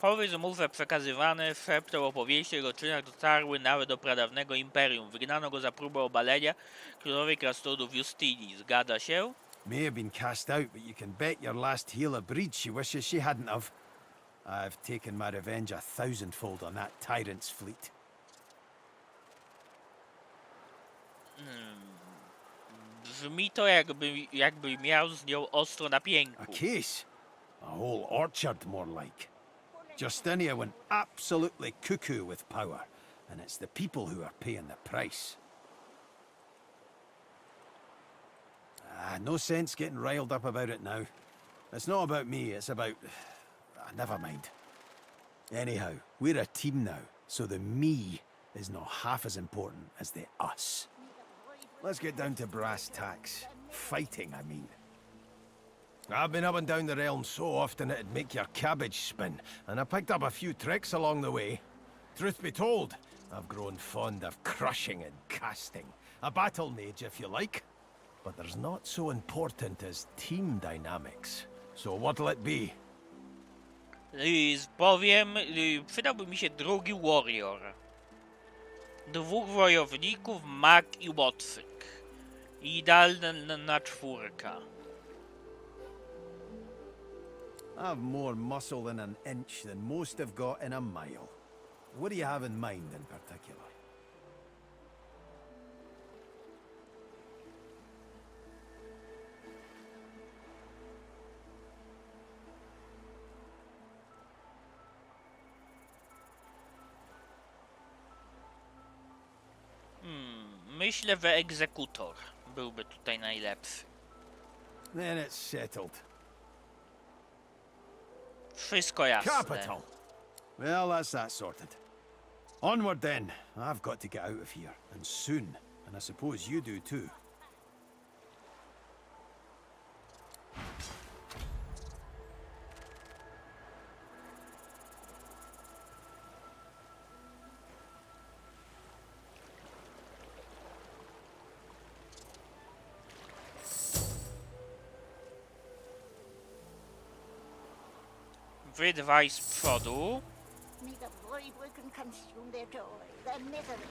Powiedz rozmówne przekazywane szeptem opowieści o jego czynach dotarły nawet do pradawnego imperium. Wygnano go za próbę obalenia królowej krasnoludów Justini. Zgadza się? May have been cast out, but you can bet your last heel of breed she wishes she hadn't have. I've taken my revenge 1,000-fold on that tyrant's fleet. Brzmi to jakby miał z nią ostro na pięku. A case? A whole orchard, more like. Justinia went absolutely cuckoo with power, and it's the people who are paying the price. No sense getting riled up about it now. It's not about me, it's about... never mind. Anyhow, we're a team now, so the me is not half as important as the us. Let's get down to brass tacks. Fighting, I mean. I've been up and down the realm so often it'd make your cabbage spin, and I picked up a few tricks along the way. Truth be told, I've grown fond of crushing and casting. A battle mage, if you like. But there's not so important as team dynamics. So what'll it be? Powiem, przydałby mi się drugi warrior. 2 wojowników, mag i łotrzyk. Idealne na 4. I've more muscle in an inch than most have got in a mile. What do you have in mind in particular? Myślę, że egzekutor byłby tutaj najlepszy. Then it's settled. Wszystko jasne. Capital! Well, that's that sorted. Onward then. I've got to get out of here, and soon. And I suppose you do too. Wy dwaj z przodu. Neither void we can consume their joy, their misery.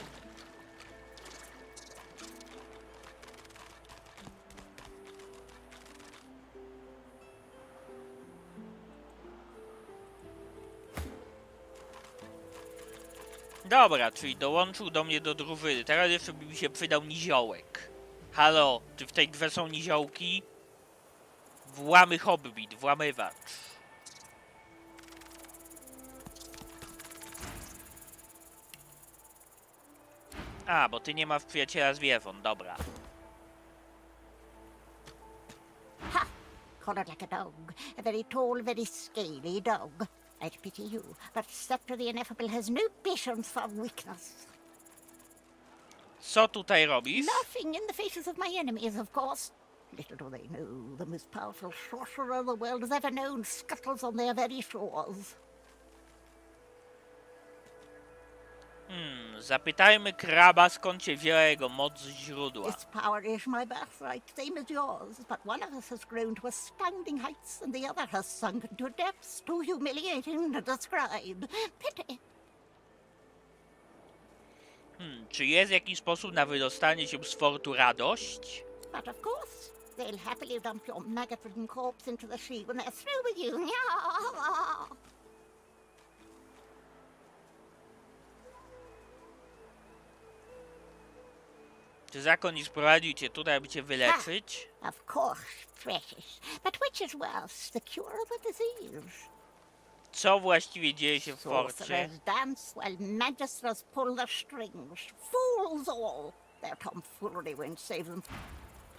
Dobra, czyli dołączył do mnie do drużyny. Teraz jeszcze by mi się przydał niziołek. Halo, czy w tej grze są niziołki? Włamy hobbit, włamywacz. A, bo ty nie masz przyjaciela zwierząt, dobra. Ha! Coloured like a dog. A very tall, very scaly dog. I'd pity you, but Sceptre the Ineffable has no patience for weakness. Co tutaj robisz? Laughing in the faces of my enemies, of course. Little do they know, the most powerful sorcerer the world has ever known scuttles on their very shores. Zapytajmy kraba, skąd się wzięła jego moc z źródła. This power is my birthright, same as yours, but one of us has grown to astounding heights and the other has sunk into depths too humiliating to describe. Pity. Czy jest jakiś sposób na wydostanie się z fortu radość? But of course, they'll happily dump your maggot-ridden corpse into the sea when they're through with you. Czy zakon nie sprowadził cię tutaj, aby cię wyleczyć? Of course, precious. But which is worse, the cure or the disease? Co właściwie dzieje się w forcie? Sorcerers dance while magisters pull the strings. Fools all! Their tomfoolery won't save them.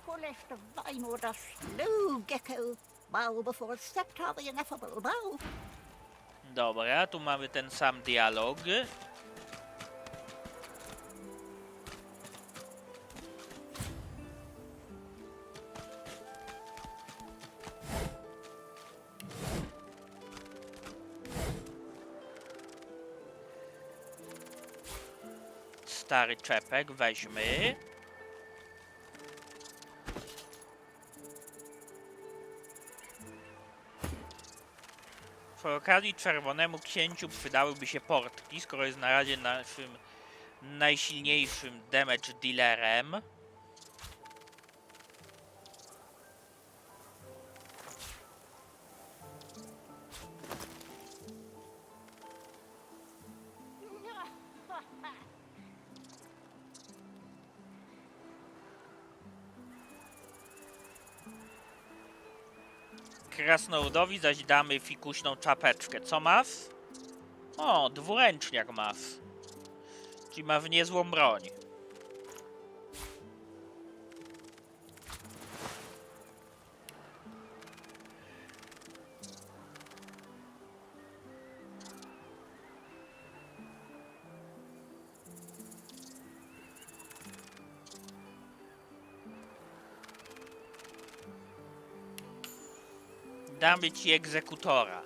Foolish divine order, slow gecko. Bow before Sceptre the Ineffable, bow. Dobra, tu mamy ten sam dialog. Stary czepek weźmy. Przy okazji czerwonemu księciu przydałyby się portki, skoro jest na razie naszym najsilniejszym damage dealerem. Krasnoludowi zaś damy fikuśną czapeczkę. Co masz? O, dwuręczniak masz. Czyli ma w niezłą broń. Damy ci egzekutora.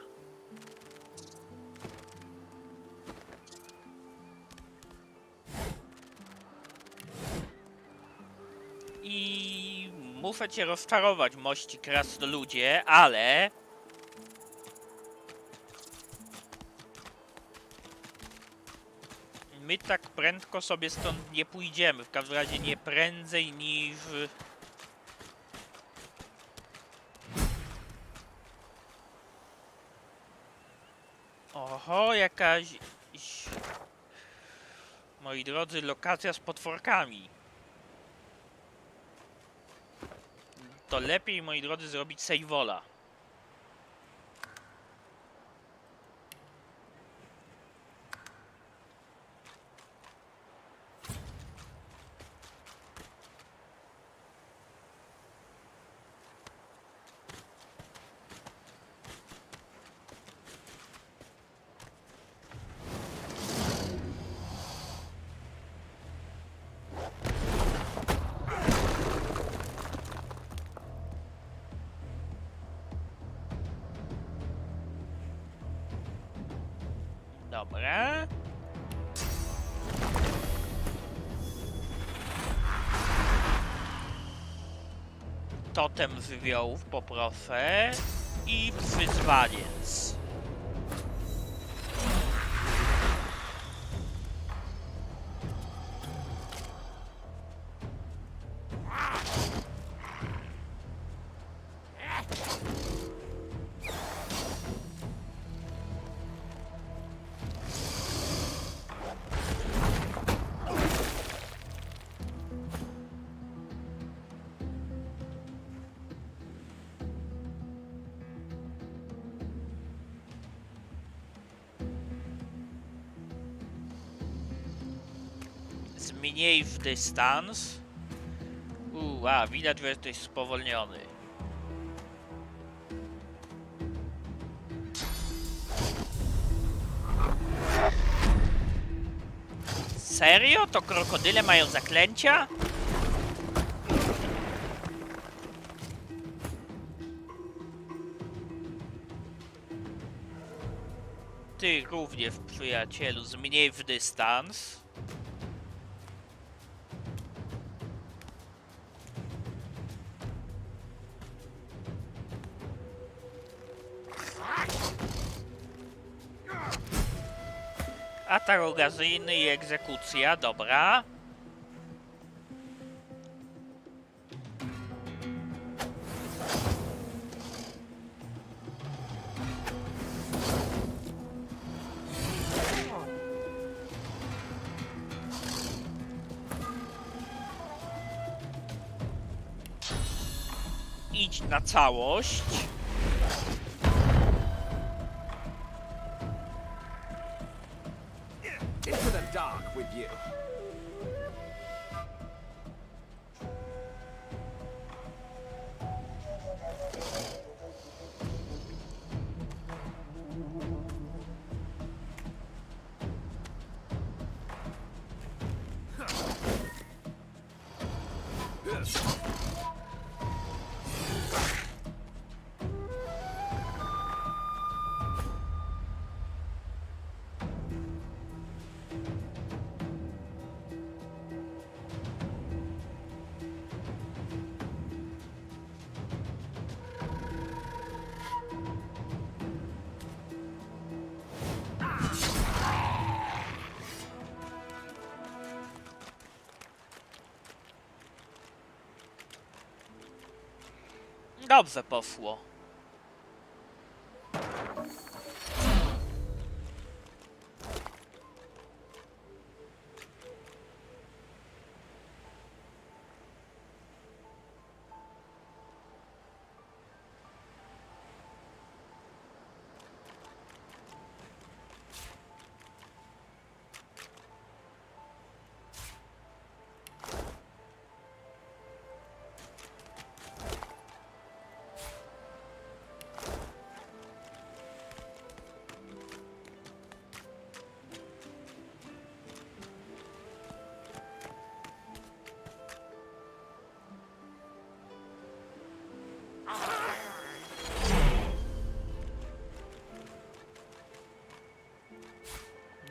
I muszę cię rozczarować, mości krasnoludzie, ale my tak prędko sobie stąd nie pójdziemy. W każdym razie nie prędzej niż... Oho, jakaś... Moi drodzy, lokacja z potworkami. To lepiej, moi drodzy, zrobić saveola. Dobra. Totem żywiołów poproszę. I przyzwaniec. Zmniejsz dystans. Widać, że jesteś spowolniony. Serio? To krokodyle mają zaklęcia? Ty również, przyjacielu, zmniejsz dystans. Atak okazyjny i egzekucja, dobra. Idź na całość. Into the dark with you. Dobrze poszło.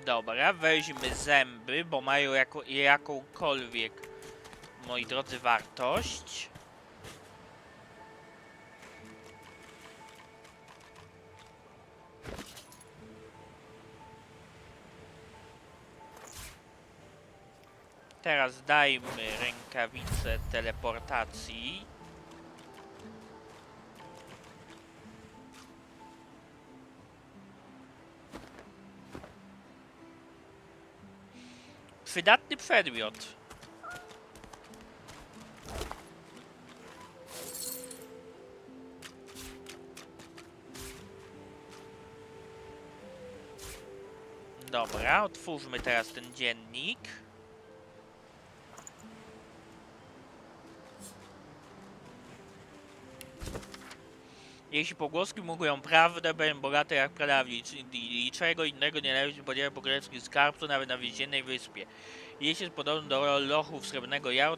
Dobra, weźmy zęby, bo mają jakąkolwiek, moi drodzy, wartość. Teraz dajmy rękawicę teleportacji. Przydatny przedmiot. Dobra, otwórzmy teraz ten dziennik. Jeśli pogłoski mówią prawdę, będę bogaty jak pradawni. Niczego innego nie należy się spodziewać po greckim skarbcu, nawet na więziennej wyspie. Jeśli jest podobny do lochów Srebrnego Jaru,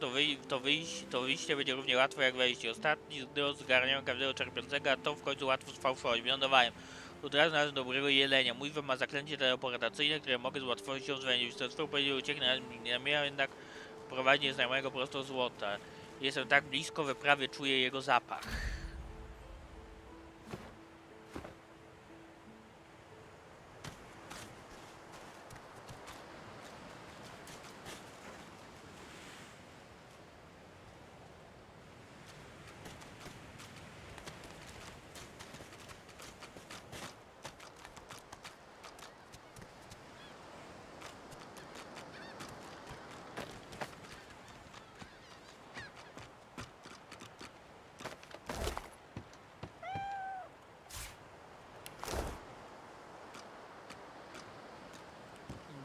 to wyjście będzie równie łatwo jak wejście. Ostatni z zgarniają każdego czerpiącego, a to w końcu łatwo sfałszować. Lądowałem. Od razu znalazłem dobrego jelenia. Mój ma zaklęcie teleportacyjne, które mogę z łatwością zwędzić. Wystarczyło powiedzieć, ucieknę, nie miałem jednak prowadzić nieznajomego prosto złota. Jestem tak blisko wyprawy, czuję jego zapach.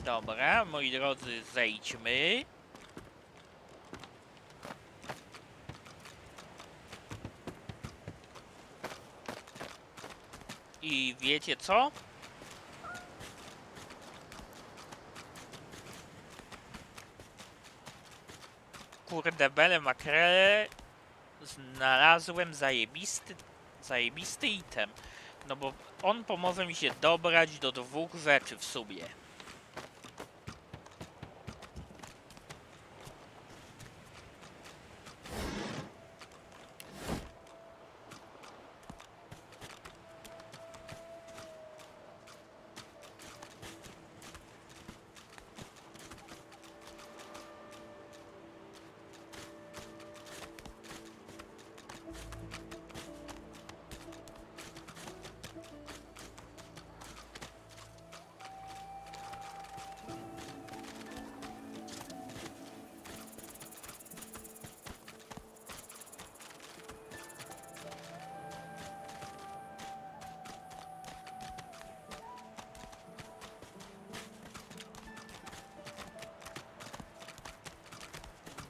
Dobra, moi drodzy, zejdźmy. I wiecie co? Kurde, bele makrele. Znalazłem zajebisty item. No bo on pomoże mi się dobrać do 2 rzeczy w sumie.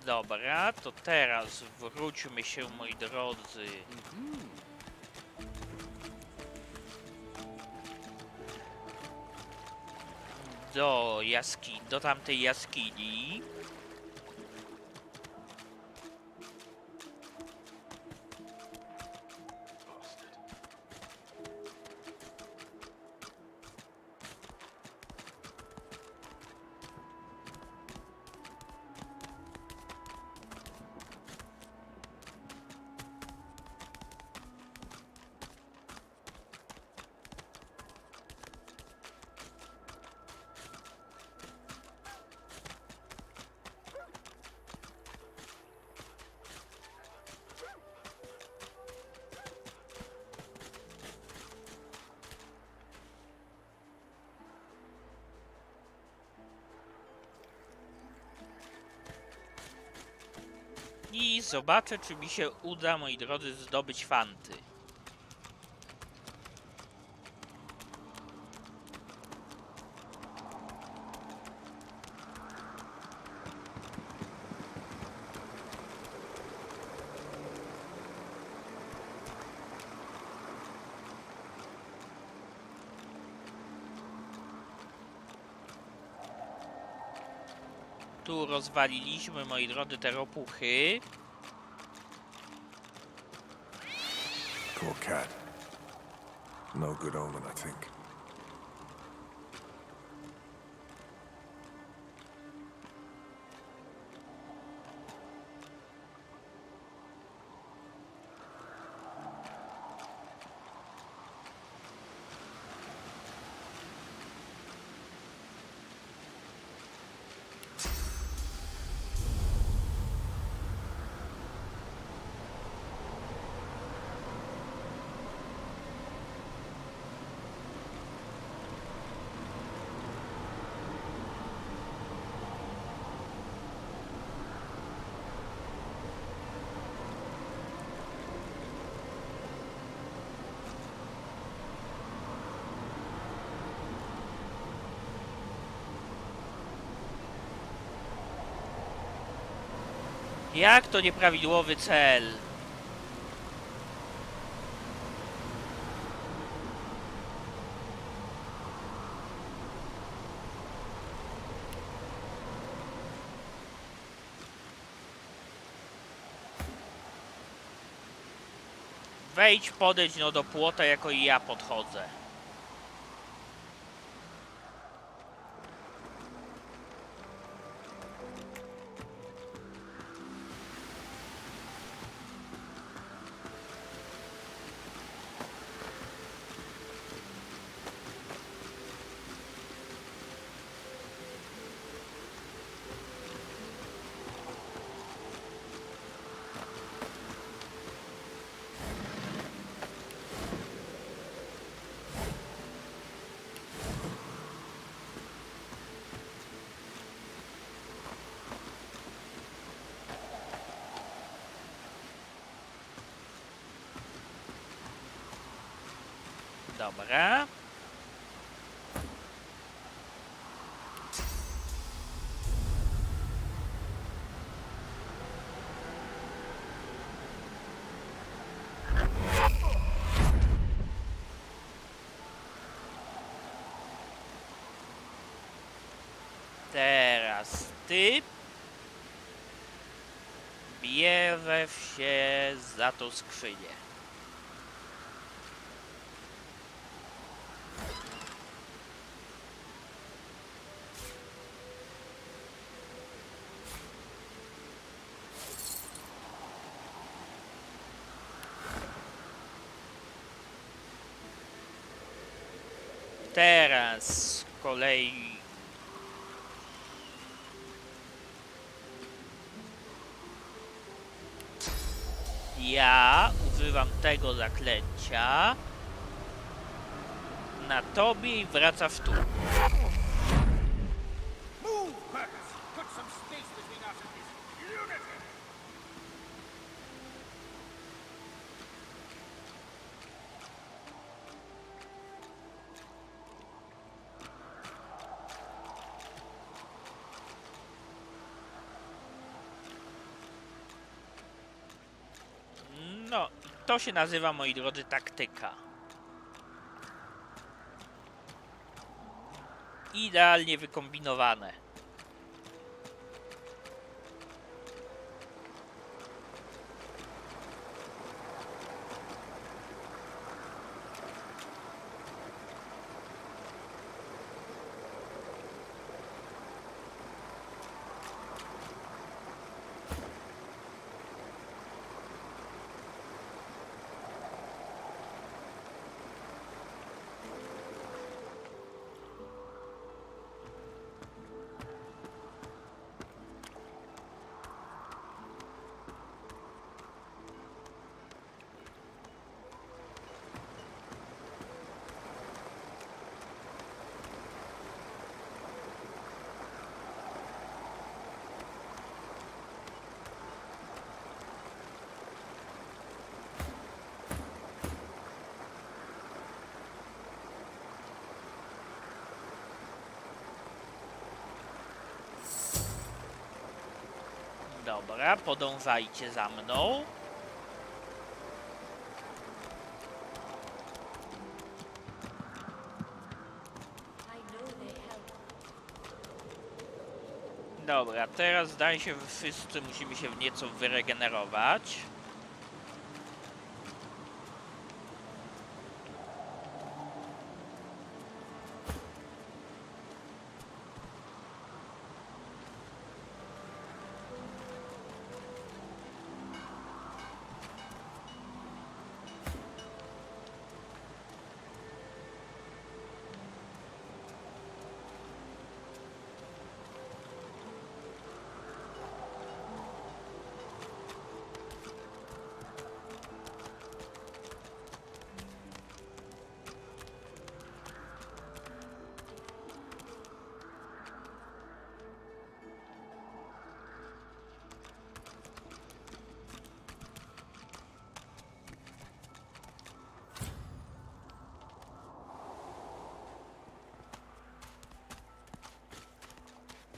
Dobra, to teraz wróćmy się, moi drodzy. Do tamtej jaskini. I zobaczę, czy mi się uda, moi drodzy, zdobyć fanty. Tu rozwaliliśmy, moi drodzy, te ropuchy. Poor cat. No good omen, I think. Jak to nieprawidłowy cel? Wejdź, podejdź no do płota, jako i ja podchodzę. Dobra. Teraz ty bierze się za tą skrzynię. Teraz z kolei ja używam tego zaklęcia na tobie i wraca w tu. No, to się nazywa, moi drodzy, taktyka. Idealnie wykombinowane. Dobra, podążajcie za mną. Dobra, teraz zdaje się, że wszyscy musimy się nieco wyregenerować.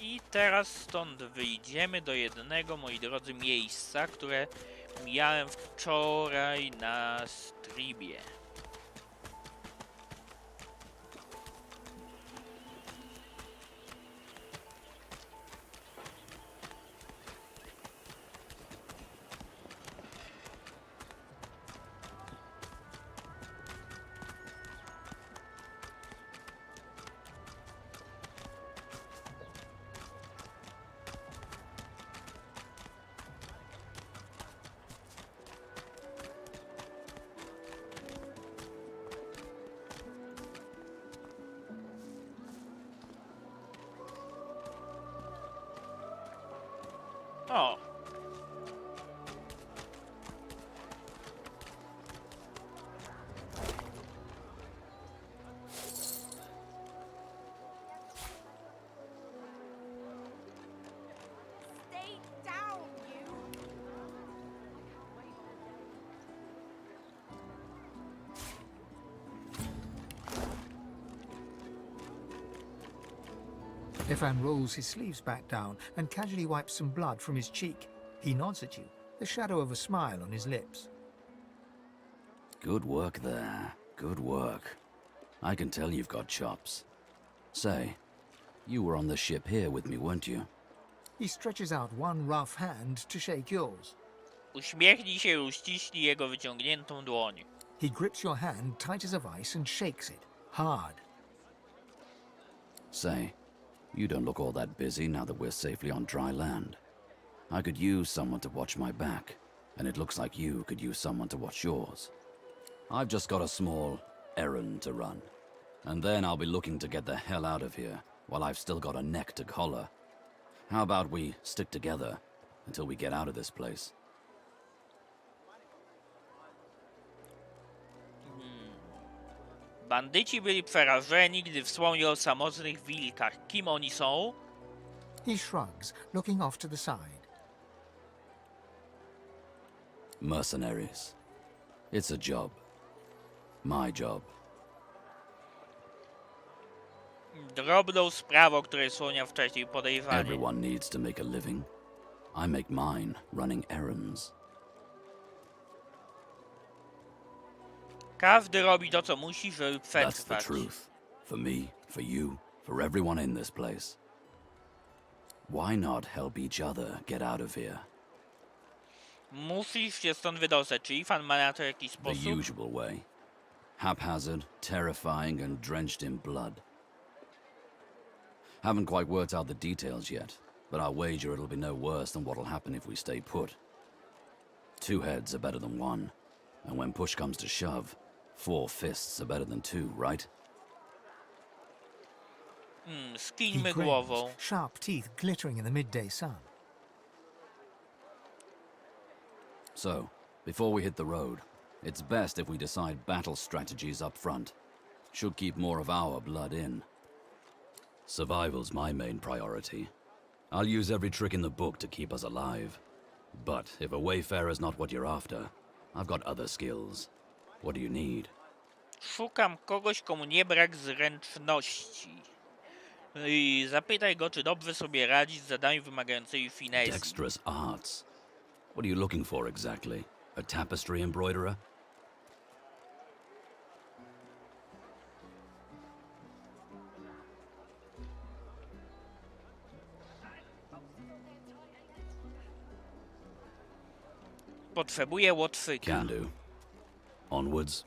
I teraz stąd wyjdziemy do jednego, moi drodzy, miejsca, które miałem wczoraj na streamie. O! Stay down, you. Stefan rolls his sleeves back down and casually wipes some blood from his cheek. He nods at you, the shadow of a smile on his lips. Good work there. Good work. I can tell you've got chops. Say, you were on the ship here with me, weren't you? He stretches out one rough hand to shake yours. Uśmiechnij się i uściśnij jego wyciągniętą dłoń. He grips your hand tight as a vice and shakes it, hard. Say, you don't look all that busy now that we're safely on dry land. I could use someone to watch my back, and it looks like you could use someone to watch yours. I've just got a small errand to run, and then I'll be looking to get the hell out of here while I've still got a neck to collar. How about we stick together until we get out of this place? Bandyci byli przerażeni, gdy wspomniał o samotnych wilkach. Kim oni są? He shrugs, looking off to the side. Mercenaries. It's a job. My job. Drobną sprawą, o której wspomniał wcześniej, podejrzanie. Everyone needs to make a living. I make mine running errands. Każdy robi to, co musi, żeby That's the przetrwać. truth. For me, for you, for everyone in this place. Why not help each other get out of here? Musisz się stąd wydostać. Czy Ifan ma na to jakiś The sposób? usual way. Haphazard, terrifying, and drenched in blood. Haven't quite worked out the details yet, but I'll wager it'll be no worse than what'll happen if we stay put. 2 heads are better than 1, and when push comes to shove, 4 fists are better than 2, right? He Skińmy grins, głową. sharp teeth glittering in the midday sun. So, before we hit the road, it's best if we decide battle strategies up front. Should keep more of our blood in. Survival's my main priority. I'll use every trick in the book to keep us alive. But if a wayfarer's not what you're after, I've got other skills. What do you need? Szukam kogoś, komu nie brak zręczności. I zapytaj go, czy dobrze sobie radzi z zadaniami wymagającymi finezji. Dexterous arts. What are you looking for exactly? A tapestry embroiderer? Potrzebuję łotrzyka. Can do. Onwards.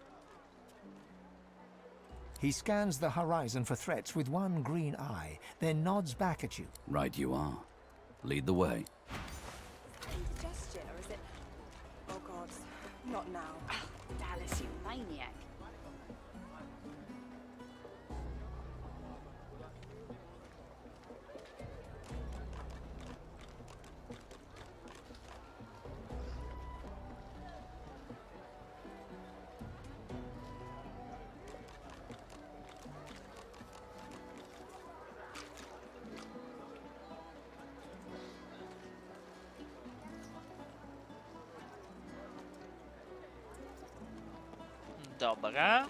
He scans the horizon for threats with one green eye, then nods back at you. Right you are. Lead the way. Indigestion, or is it? Oh God, not now. Dallas, you maniac. Dobra.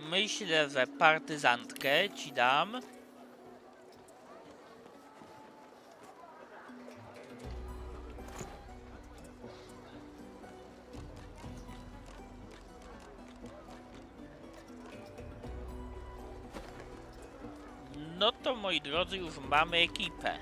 Myślę, że partyzantkę ci dam. No to, moi drodzy, już mamy ekipę.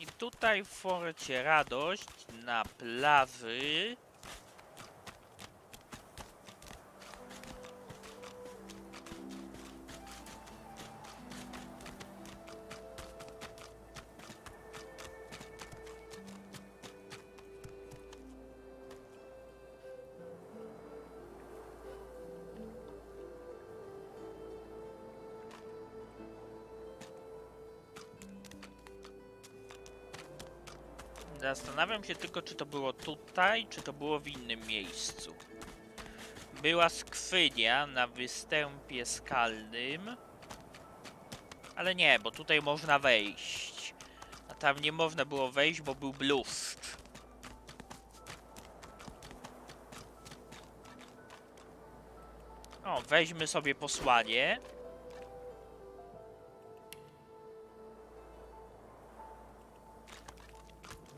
I tutaj w forcie Radość na plaży zastanawiam się tylko, czy to było tutaj, czy to było w innym miejscu. Była skrzynia na występie skalnym. Ale nie, bo tutaj można wejść. A tam nie można było wejść, bo był bluszcz. O, weźmy sobie posłanie.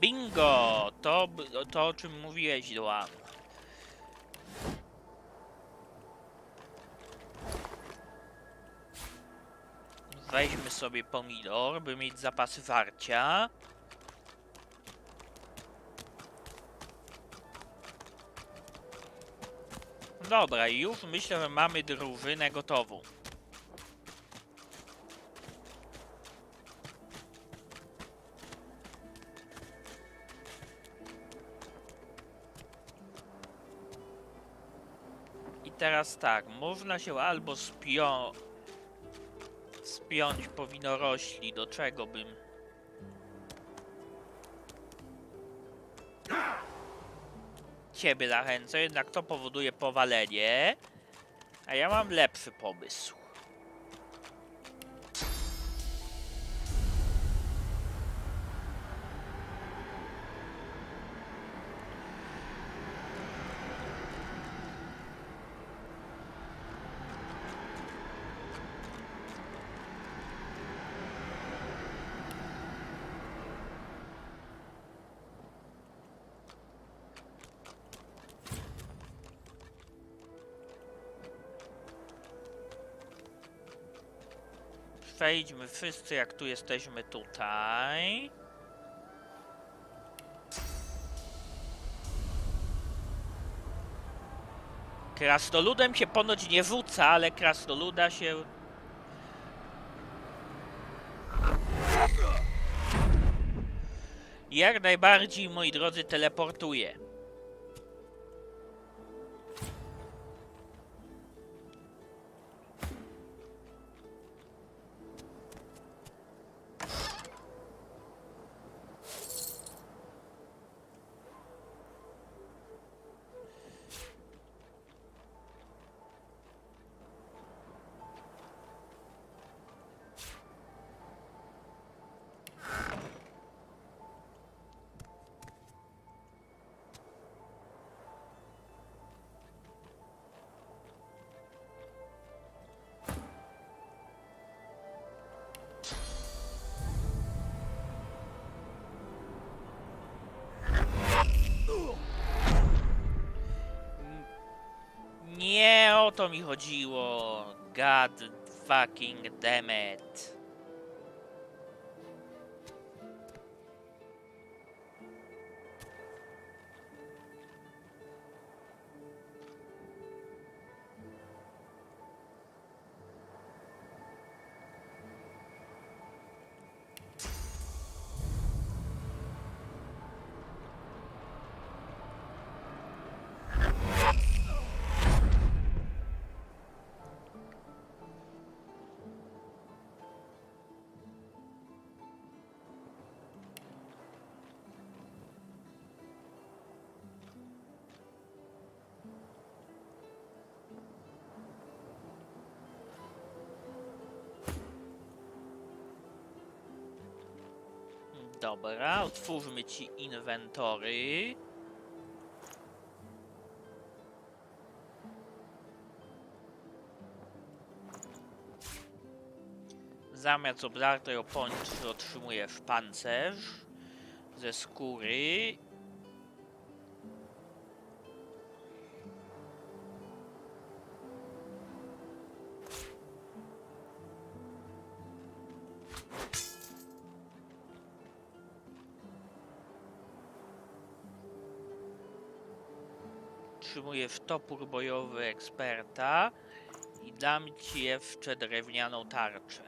Bingo! To o czym mówiłeś, Doan. Weźmy sobie pomidor, by mieć zapasy warcia. Dobra, już myślę, że mamy drużynę gotową. I teraz tak, można się albo spiąć po winorośli, do czego bym... Ciebie zachęcę, jednak to powoduje powalenie. A ja mam lepszy pomysł. Wejdźmy wszyscy, jak tu jesteśmy tutaj. Krasnoludem się ponoć nie rzuca, ale krasnoluda się... Jak najbardziej, moi drodzy, teleportuje. Nie o to mi chodziło. God fucking damn it. Dobra, otwórzmy ci inwentory. Zamiast obdartej opończy otrzymujesz pancerz ze skóry. Otrzymujesz topór bojowy eksperta i dam ci jeszcze drewnianą tarczę.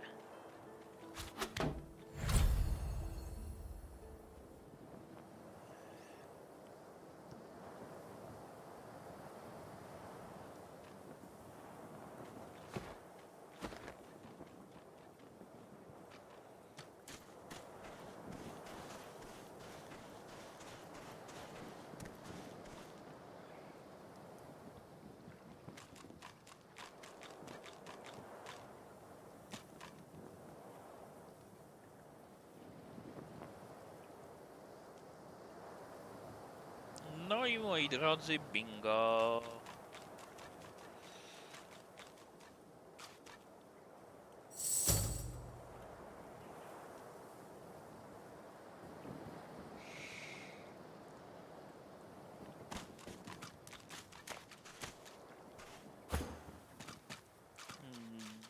No i moi drodzy, bingo.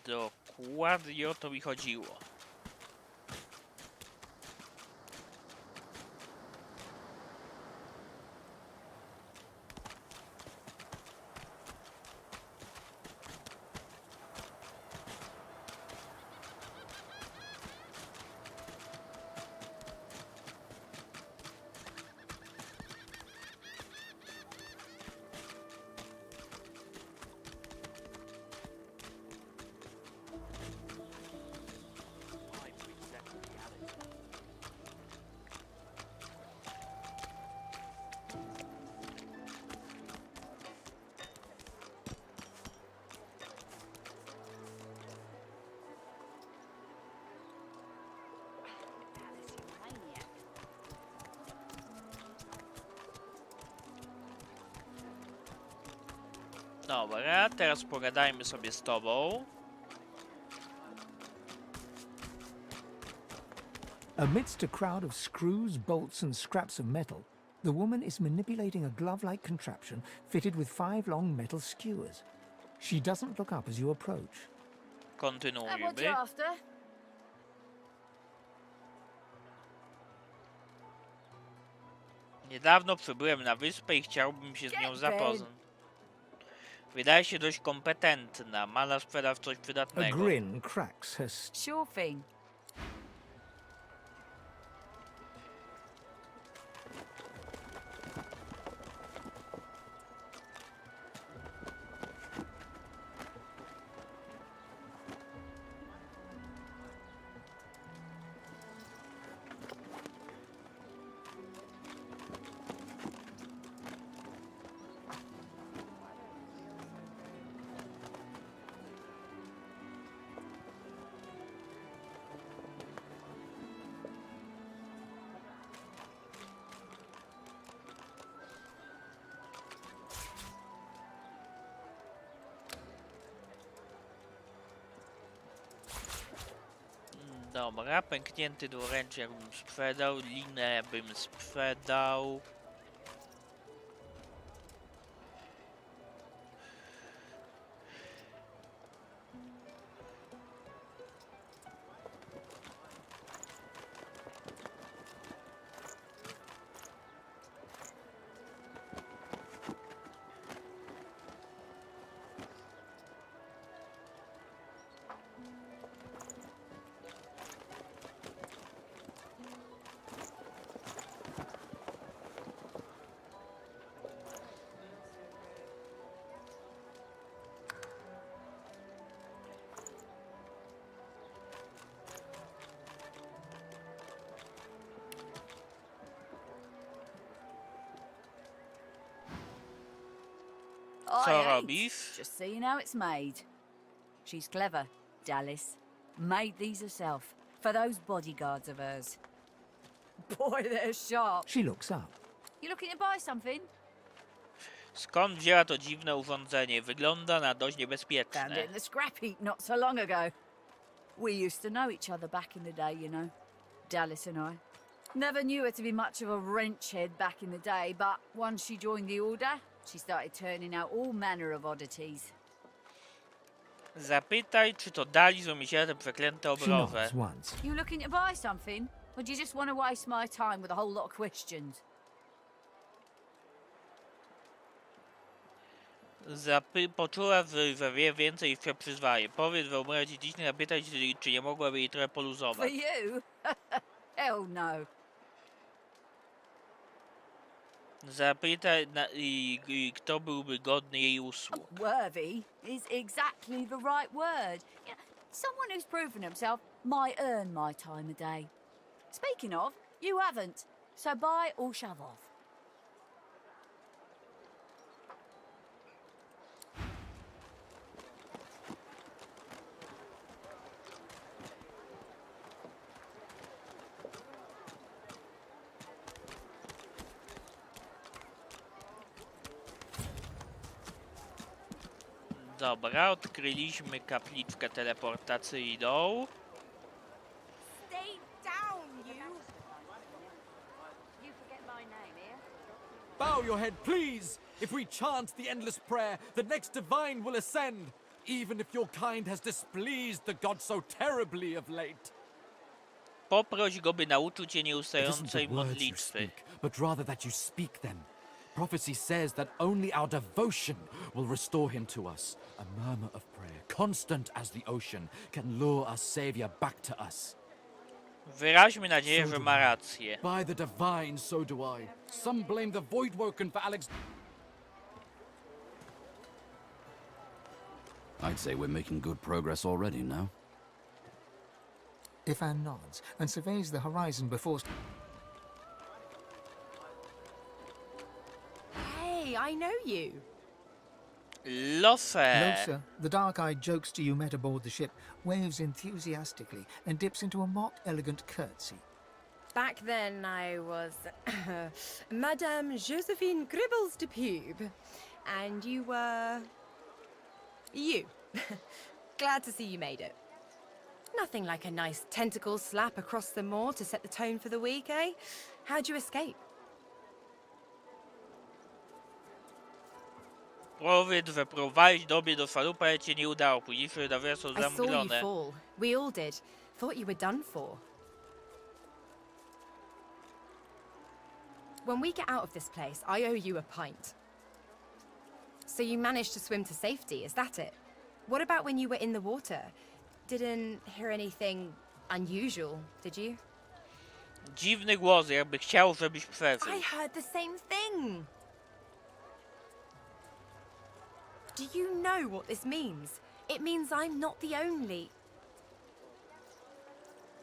Dokładnie o to mi chodziło. Dobra, teraz pogadajmy sobie z tobą. Amidst a crowd of screws, bolts, and scraps of metal, the woman is manipulating a glove-like contraption fitted with 5 long metal skewers. She doesn't look up as you approach. Kontynuujmy. Niedawno przybyłem na wyspę i chciałbym się z nią zapoznać. Wydaje się dość kompetentna. Ma na sprzedaż coś A przydatnego. grin cracks her Sure thing. Dobra, pęknięty dwuręcznik bym sprzedał, linę bym sprzedał. Co I ain't. robisz? Just seeing how it's made. She's clever, Dallas. Made these herself, for those bodyguards of hers. Boy, they're sharp. She looks up. You looking to buy something? Skąd wzięła to dziwne urządzenie? Wygląda na dość Found niebezpieczne. it in the scrap heap not so long ago. We used to know each other back in the day, you know. Dallas and I. Never knew her to be much of a wrench head back in the day, but once she joined the order, she started turning out all manner of oddities. Zapytaj, czy to dali z umyślenia te przeklęte She nods obroże. once. You looking to buy something? Or do you just want to waste my time with a whole lot of questions? Poczuła, że wie więcej niż się przyznaje. Powiedz, że umiała ci dziś zapytać, czy nie mogłaby jej trochę For poluzować. you? Hell no. Zapytaj, kto byłby godny jej usług. Worthy is exactly the right word. You know, someone who's proven himself might earn my time of day. Speaking of, you haven't. So buy or shove off. Dobra, odkryliśmy kapliczkę teleportacyjną. Stay down, you! You forget my name here? Bow your head, please! If we chant the endless prayer, the next divine will ascend, even if your kind has displeased the gods so terribly of late. Poproś go, by nauczył cię It isn't nieustającej the words you modlitwy. speak, but rather that you speak them. Prophecy says that only our devotion will restore him to us. A murmur of prayer, constant as the ocean, can lure our Savior back to us. Wyraźmy nadzieję, że ma rację. By the divine, so do I. Some blame the Voidwoken for Alex. I'd say we're making good progress already now. Ifan nods and surveys the horizon before... Hey, I know you. Lose! Losa, the dark-eyed jokester you met aboard the ship, waves enthusiastically and dips into a mock elegant curtsy. Back then I was Madame Josephine Gribbles de Pube. And you were... you. Glad to see you made it. Nothing like a nice tentacle slap across the moor to set the tone for the week, eh? How'd you escape? Powiedz, że próbowałeś dobie do szalupa, ale cię nie udało. Późniejsze wydarzenia są I saw you zamglone. fall. We all did. Thought you were done for. When we get out of this place, I owe you a pint. So you managed to swim to safety, is that it? What about when you were in the water? Didn't hear anything unusual, did you? Dziwny głos, jakby chciał, żebyś przeżył. I heard the same thing! Do you know what this means? It means I'm not the only...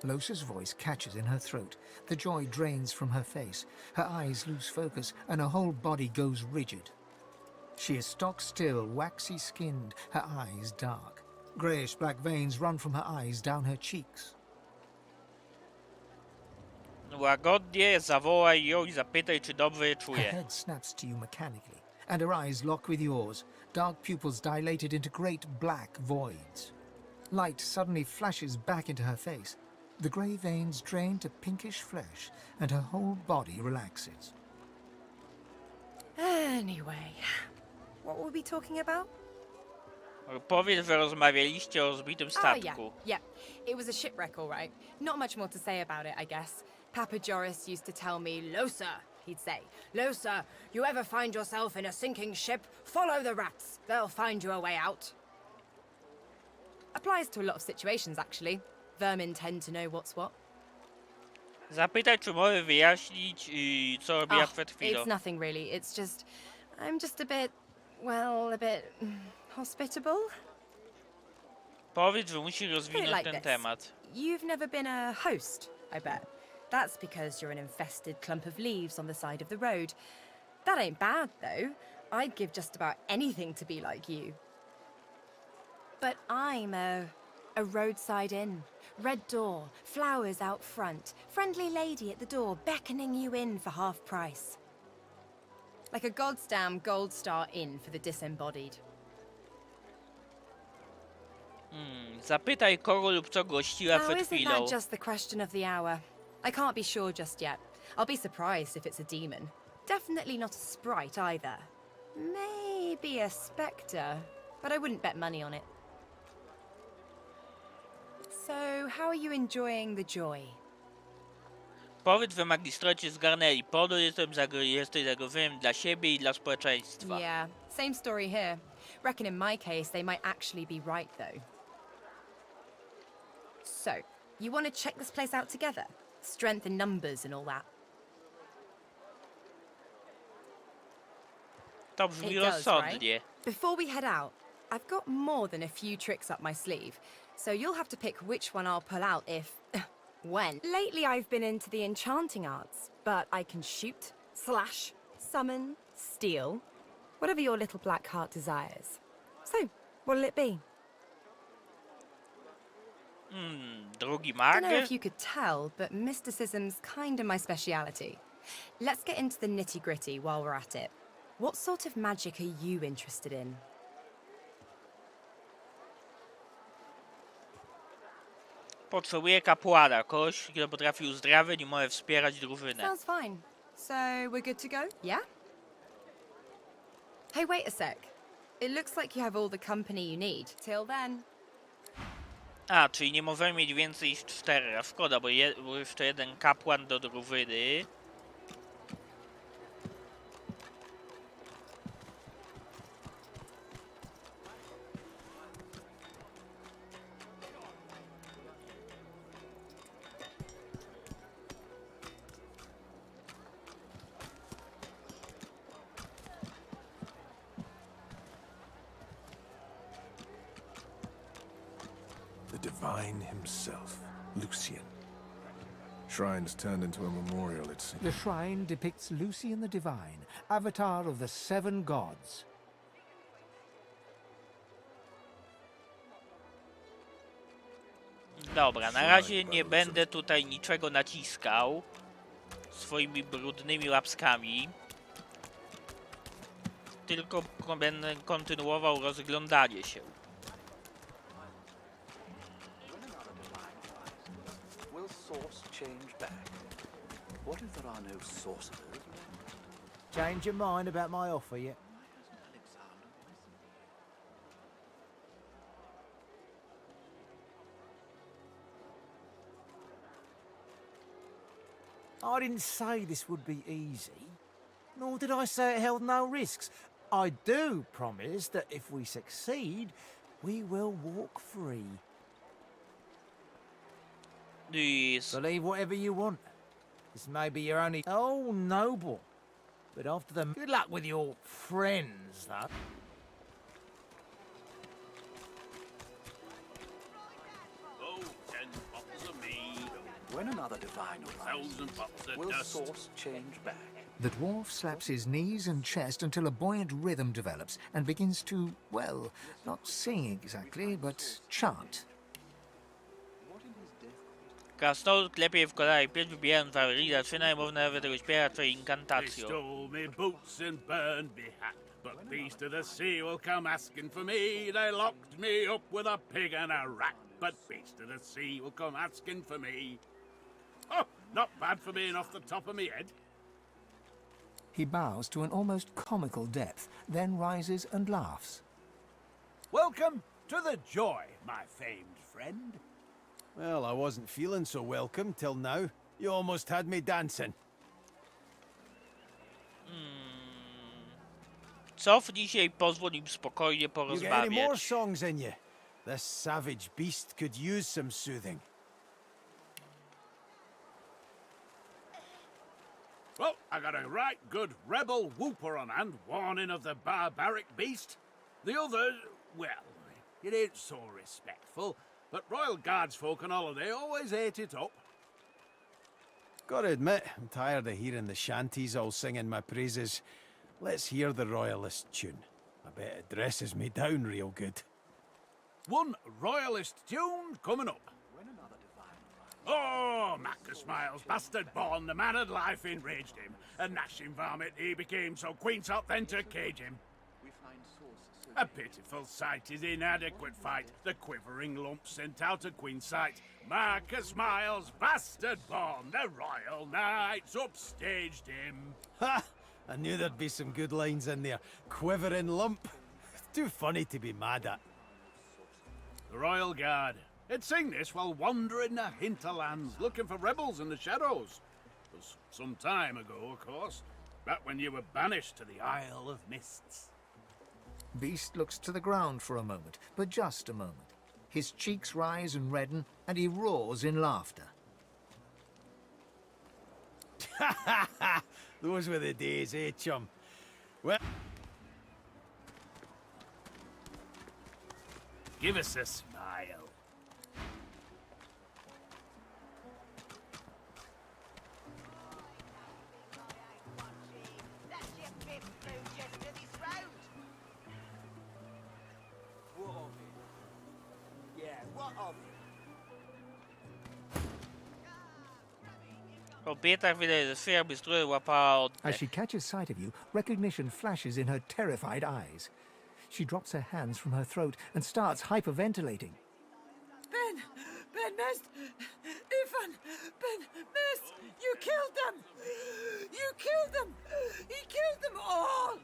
Losa's voice catches in her throat. The joy drains from her face. Her eyes lose focus, and her whole body goes rigid. She is stock-still, waxy-skinned, her eyes dark. Greyish-black veins run from her eyes down her cheeks. Łagodnie zawołaj ją i zapytaj, czy dobrze je Her czuje. head snaps to you mechanically, and her eyes lock with yours, dark pupils dilated into great black voids. Light suddenly flashes back into her face. The grey veins drain to pinkish flesh, and her whole body relaxes. Anyway, what were we talking about? Powiedz, że rozmawialiście o zbitym statku. Yeah. It was a shipwreck, all right. Not much more to say about it, I guess. Papa Joris used to tell me, Losa, he'd say, Losa, you ever find yourself in a sinking ship, follow the rats. They'll find you a way out. Applies to a lot of situations, actually. Vermin tend to know what's what. Zapytaj, czy mogę wyjaśnić, co robiła przed chwilą. It's nothing really. It's just... I'm just a bit... well, a bit... hospitable? Powiedz, że musi rozwinąć like ten this. temat. You've never been a host, I bet. That's because you're an infested clump of leaves on the side of the road. That ain't bad, though. I'd give just about anything to be like you. But I'm a roadside inn. Red door, flowers out front, friendly lady at the door beckoning you in for half price. Like a goddamn gold star inn for the disembodied. Zapytaj, kogo lub co gościła Now, przed isn't chwilą. that just the question of the hour? I can't be sure just yet. I'll be surprised if it's a demon. Definitely not a sprite either. Maybe a spectre, but I wouldn't bet money on it. So, how are you enjoying the joy? Powiedz, że magistrowie cię zgarnęli. Jesteś zagrożeniem dla siebie i dla społeczeństwa. Yeah, same story here. Reckon in my case they might actually be right though. So, you want to check this place out together? Strength in numbers and all that. To brzmi It does, rozsądnie. right? Before we head out, I've got more than a few tricks up my sleeve, so you'll have to pick which one I'll pull out if... when. Lately I've been into the enchanting arts, but I can shoot, slash, summon, steal, whatever your little black heart desires. So, what'll it be? Drugi I mag? don't know if you could tell, but mysticism's kinda my speciality. Let's get into the nitty-gritty while we're at it. What sort of magic are you interested in? Potrzebuję kapłana, kogoś, kto potrafi uzdrawiać i może wspierać drużynę. Sounds fine. So, we're good to go? Yeah? Hey, wait a sec. It looks like you have all the company you need. Till then. A, czyli nie możemy mieć więcej niż 4. A szkoda, bo jeszcze jeden kapłan do drużyny. The divine himself, Lucian. Shrine's turned into a memorial, it seems. The shrine depicts Lucian the Divine, avatar of the 7 gods. Dobra, na razie nie będę tutaj niczego naciskał swoimi brudnymi łapskami. Tylko będę kontynuował rozglądanie się. Will source change back? What if there are no sorcerers? Change your mind about my offer yet? I didn't say this would be easy. Nor did I say it held no risks. I do promise that if we succeed, we will walk free. Believe whatever you want. This may be your only... Oh, noble. But after the... Good luck with your friends, though. When another divine arrives, will source change back? The dwarf slaps his knees and chest until a buoyant rhythm develops and begins to, well, not sing exactly, but chant. Krasnolud klepie w kolei, pierś wybijając Warrida, zaczyna mowę nawet tego śpiewa twojej They inkantacją. stole me boots and burned me hat, but beast of the sea will come asking for me. They locked me up with a pig and a rat, but beast of the sea will come asking for me. Oh, not bad for being off the top of me head. He bows to an almost comical depth, then rises and laughs. Welcome to the Joy, my famed friend. Well, I wasn't feeling so welcome till now. You almost had me dancing. Sof dzisiaj pozwól im spokojnie You got any more porozmawiać. songs in you? This savage beast could use some soothing. Well, I got a right good rebel whooper on hand, warning of the barbaric beast. The other, well, it ain't so respectful, but Royal Guards folk on holiday always ate it up. Gotta admit, I'm tired of hearing the shanties all singing my praises. Let's hear the royalist tune. I bet it dresses me down real good. One royalist tune coming up. Oh, Macca Smiles, bastard born, the man of life enraged him. A gnashing varmint he became, so Queen sought then to cage him. A pitiful sight, his inadequate fight, the quivering lump sent out of Queen's sight. Marcus Miles, bastard born, the royal knights upstaged him. Ha! I knew there'd be some good lines in there. Quivering lump. Too funny to be mad at. The Royal Guard. They'd sing this while wandering the hinterlands, looking for rebels in the shadows. It was some time ago, of course. Back when you were banished to the Isle of Mists. Beast looks to the ground for a moment, but just a moment. His cheeks rise and redden, and he roars in laughter. Ha ha ha! Those were the days, eh, chum? Well... Give us a smile. Kobieta chwilę ze swej bystrój łapała oddech. As she catches sight of you, recognition flashes in her terrified eyes. She drops her hands from her throat and starts hyperventilating. Ben Mist, Ifan, Ben Mist, you killed them! You killed them! He killed them all!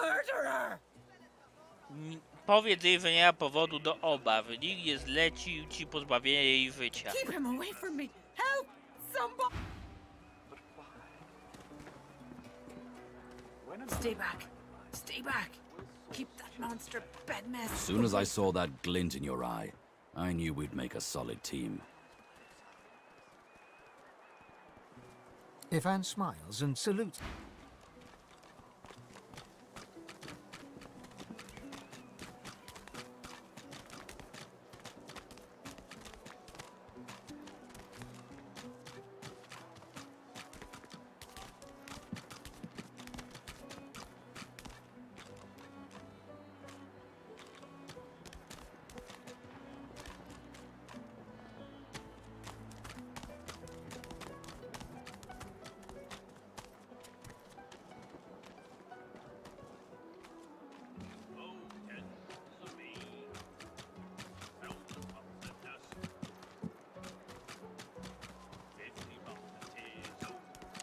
Murderer! Powiedz jej, że nie ma powodu do obaw. Nikt nie zlecił ci pozbawienia jej życia. Keep him away from me! Help! Somebody! Stay back! Stay back! Keep that monster, Ben Mist! As soon as I saw that glint in your eye, I knew we'd make a solid team. Ifan smiles and salutes.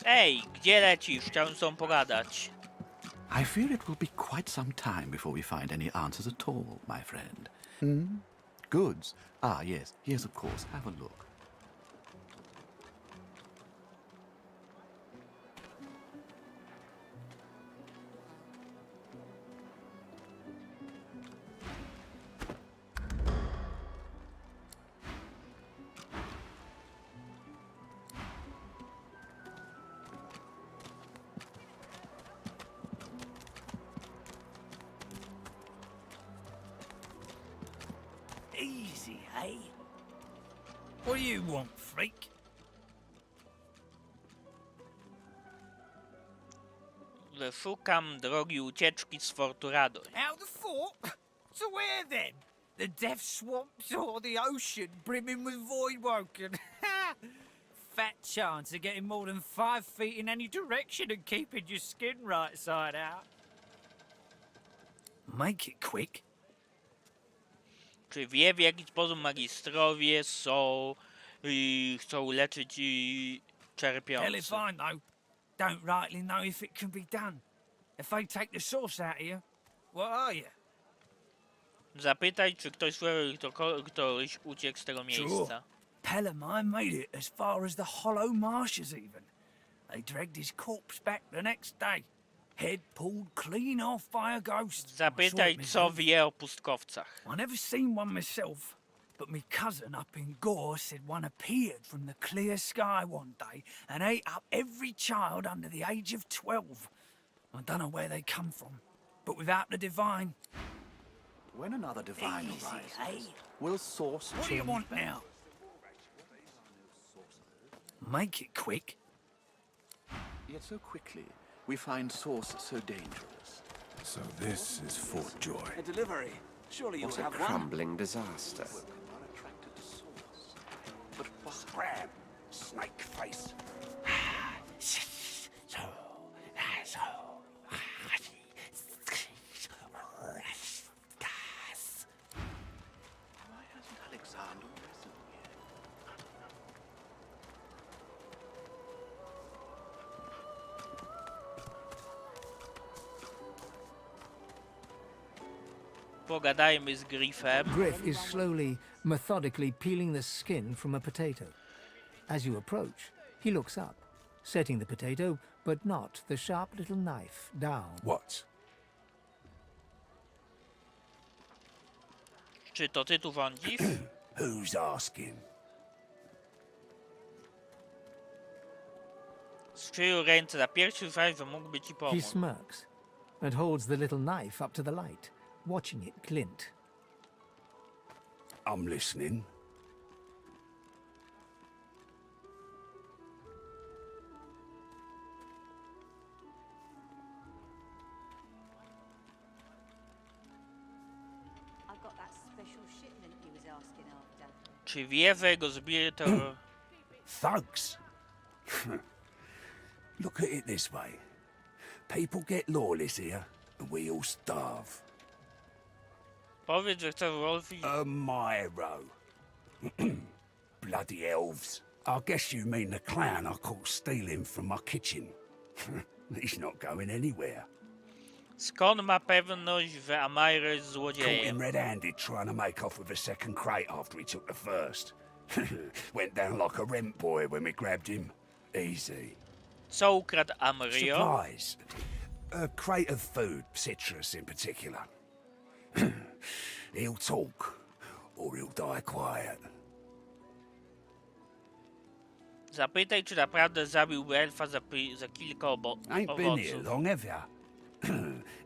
Ej, gdzie lecisz? Chciałem z tobą pogadać. I fear it will be quite some time before we find any answers at all, my friend. Goods? Ah, yes, yes, of course. Have a look. Easy, hey? What do you want, freak? Szukam drogi ucieczki z Forturado. Out the fort? To where then? The death swamps or the ocean brimming with voidwoken? Fat chance of getting more than 5 feet in any direction and keeping your skin right side out. Make it quick. Czy wie, w jaki sposób magistrowie chcą leczyć Hell cierpiących? if I know. Don't rightly know if it can be done. If they take the source out of you, what are you? Zapytaj, czy ktoś słyszał, ktoś uciekł z tego miejsca. Pellamine made it as far as the hollow marshes even. They dragged his corpse back the next day. Head pulled clean off by a ghost. Zapytaj, co wie o pustkowcach. I never seen one myself, but me cousin up in Gore said one appeared from the clear sky one day and ate up every child under the age of 12. I don't know where they come from, but without the divine... When another divine arises, hey? will source What do you change want back? now? Make it quick. Yet so quickly, we find source so dangerous. So this is Fort Joy. A delivery. Surely you What a have one. crumbling disaster. But Scram, snake face. why hasn't Alexander risen yet? Pogadajmy z Griffem. Griff is slowly, methodically peeling the skin from a potato. As you approach, he looks up, setting the potato, but not the sharp little knife, down. What? Czy to ty tu rządzisz? Who's asking? Skrzył ręce na piersi, uznając, że mógłby ci He pomóc. smirks and holds the little knife up to the light, watching it glint. I'm listening. I got that special shipment you was asking after. Czy wie, że jego zbir to... Thugs? Look at it this way. People get lawless here, and we all starve. Powiedz, że chcesz Wolfi... A Myro. Bloody elves. I guess you mean the clown I caught stealing from my kitchen. He's not going anywhere. Skąd ma pewność, że Amira jest Caught złodziejem? him red-handed trying to make off with a second crate after he took the first. Went down like a rent boy when we grabbed him. Easy. Co ukradł Amrio? Supplies. A crate of food, citrus in particular. He'll talk, or he'll die quiet. Zapytaj, czy naprawdę zabił elfa za kilka Ain't been here owoców. long, have ya?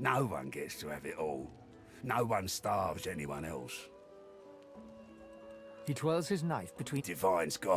No one gets to have it all. No one starves anyone else. He twirls his knife between... Divine's gone.